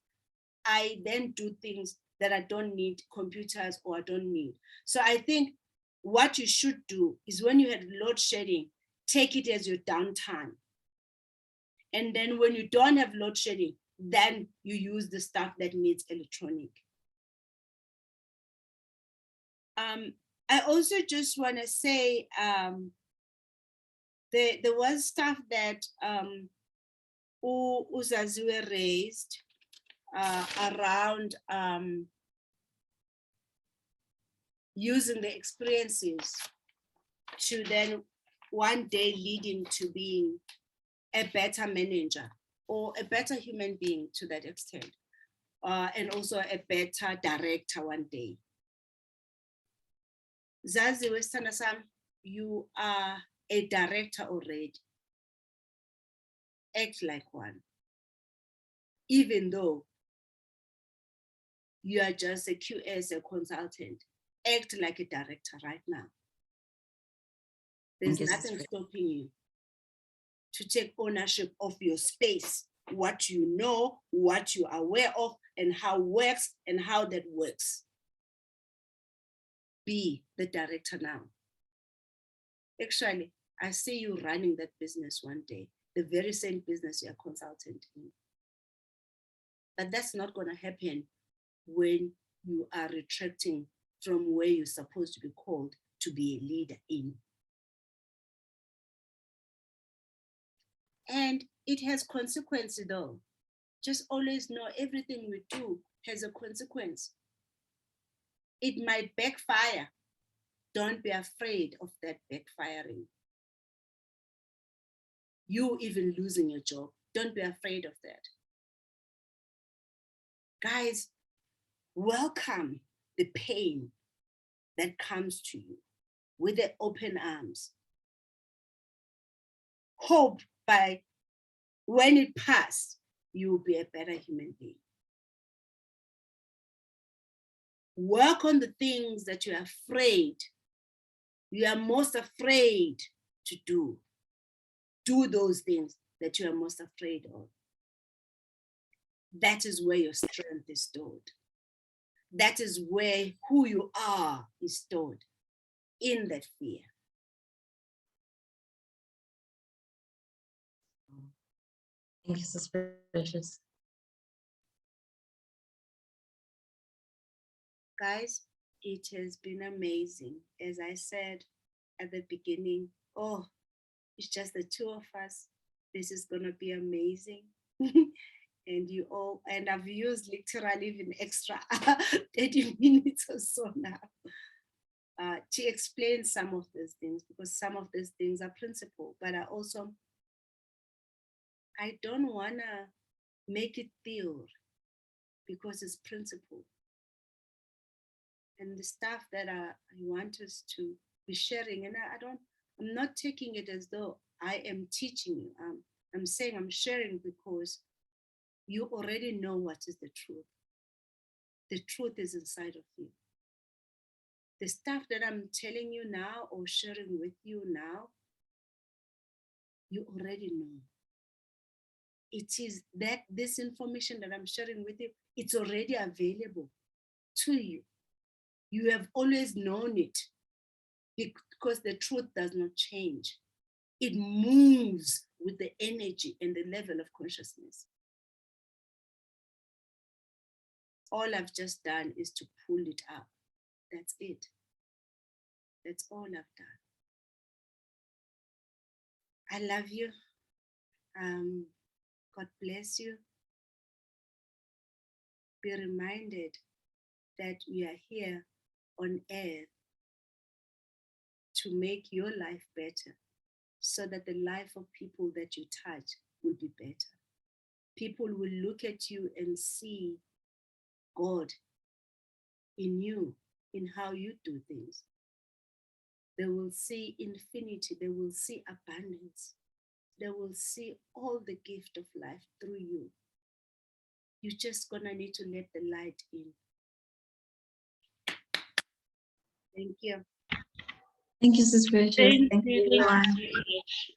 I then do things that I don't need computers or I don't need. So I think what you should do is when you have load shedding, take it as your downtime. And then when you don't have load shedding, then you use the stuff that needs electronic. I also just want to say there was stuff that Uzaziwe raised around using the experiences to then one day leading to being a better manager or a better human being to that extent, and also a better director one day. Zaziwe Sithanda Sami, you are a director already. Act like one. Even though you are just a QS, a consultant, act like a director right now. There's nothing stopping you to take ownership of your space, what you know, what you are aware of, and how it works and how that works. Be the director now. Actually, I see you running that business one day, the very same business you're a consultant in. But that's not going to happen when you are retracting from where you're supposed to be called to be a leader in. And it has consequences though. Just always know everything we do has a consequence. It might backfire. Don't be afraid of that backfiring. You even losing your job. Don't be afraid of that. Guys, welcome the pain that comes to you with the open arms. Hope by when it passes, you will be a better human being. Work on the things that you are most afraid to do. Do those things that you are most afraid of. That is where your strength is stored. That is where who you are is stored, in that fear. Thank you, Sister Precious. Guys, it has been amazing. As I said at the beginning, oh, it's just the two of us. This is gonna be amazing. And I've used literally even extra 30 minutes or so now to explain some of these things, because some of these things are principle, but I don't wanna make it theory, because it's principle. And the stuff that I want us to be sharing, and I'm not taking it as though I am teaching you. I'm saying I'm sharing because you already know what is the truth. The truth is inside of you. The stuff that I'm telling you now or sharing with you now, you already know. It is that this information that I'm sharing with you, it's already available to you. You have always known it, because the truth does not change. It moves with the energy and the level of consciousness. All I've just done is to pull it up. That's it. That's all I've done. I love you. God bless you. Be reminded that we are here on earth to make your life better, so that the life of people that you touch will be better. People will look at you and see God in you, in how you do things. They will see infinity, they will see abundance, they will see all the gift of life through you. You're just gonna need to let the light in. Thank you. Thank you, Sister Precious. Thank Thank you, you. everyone. Thank you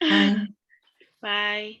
so much. Bye. Bye.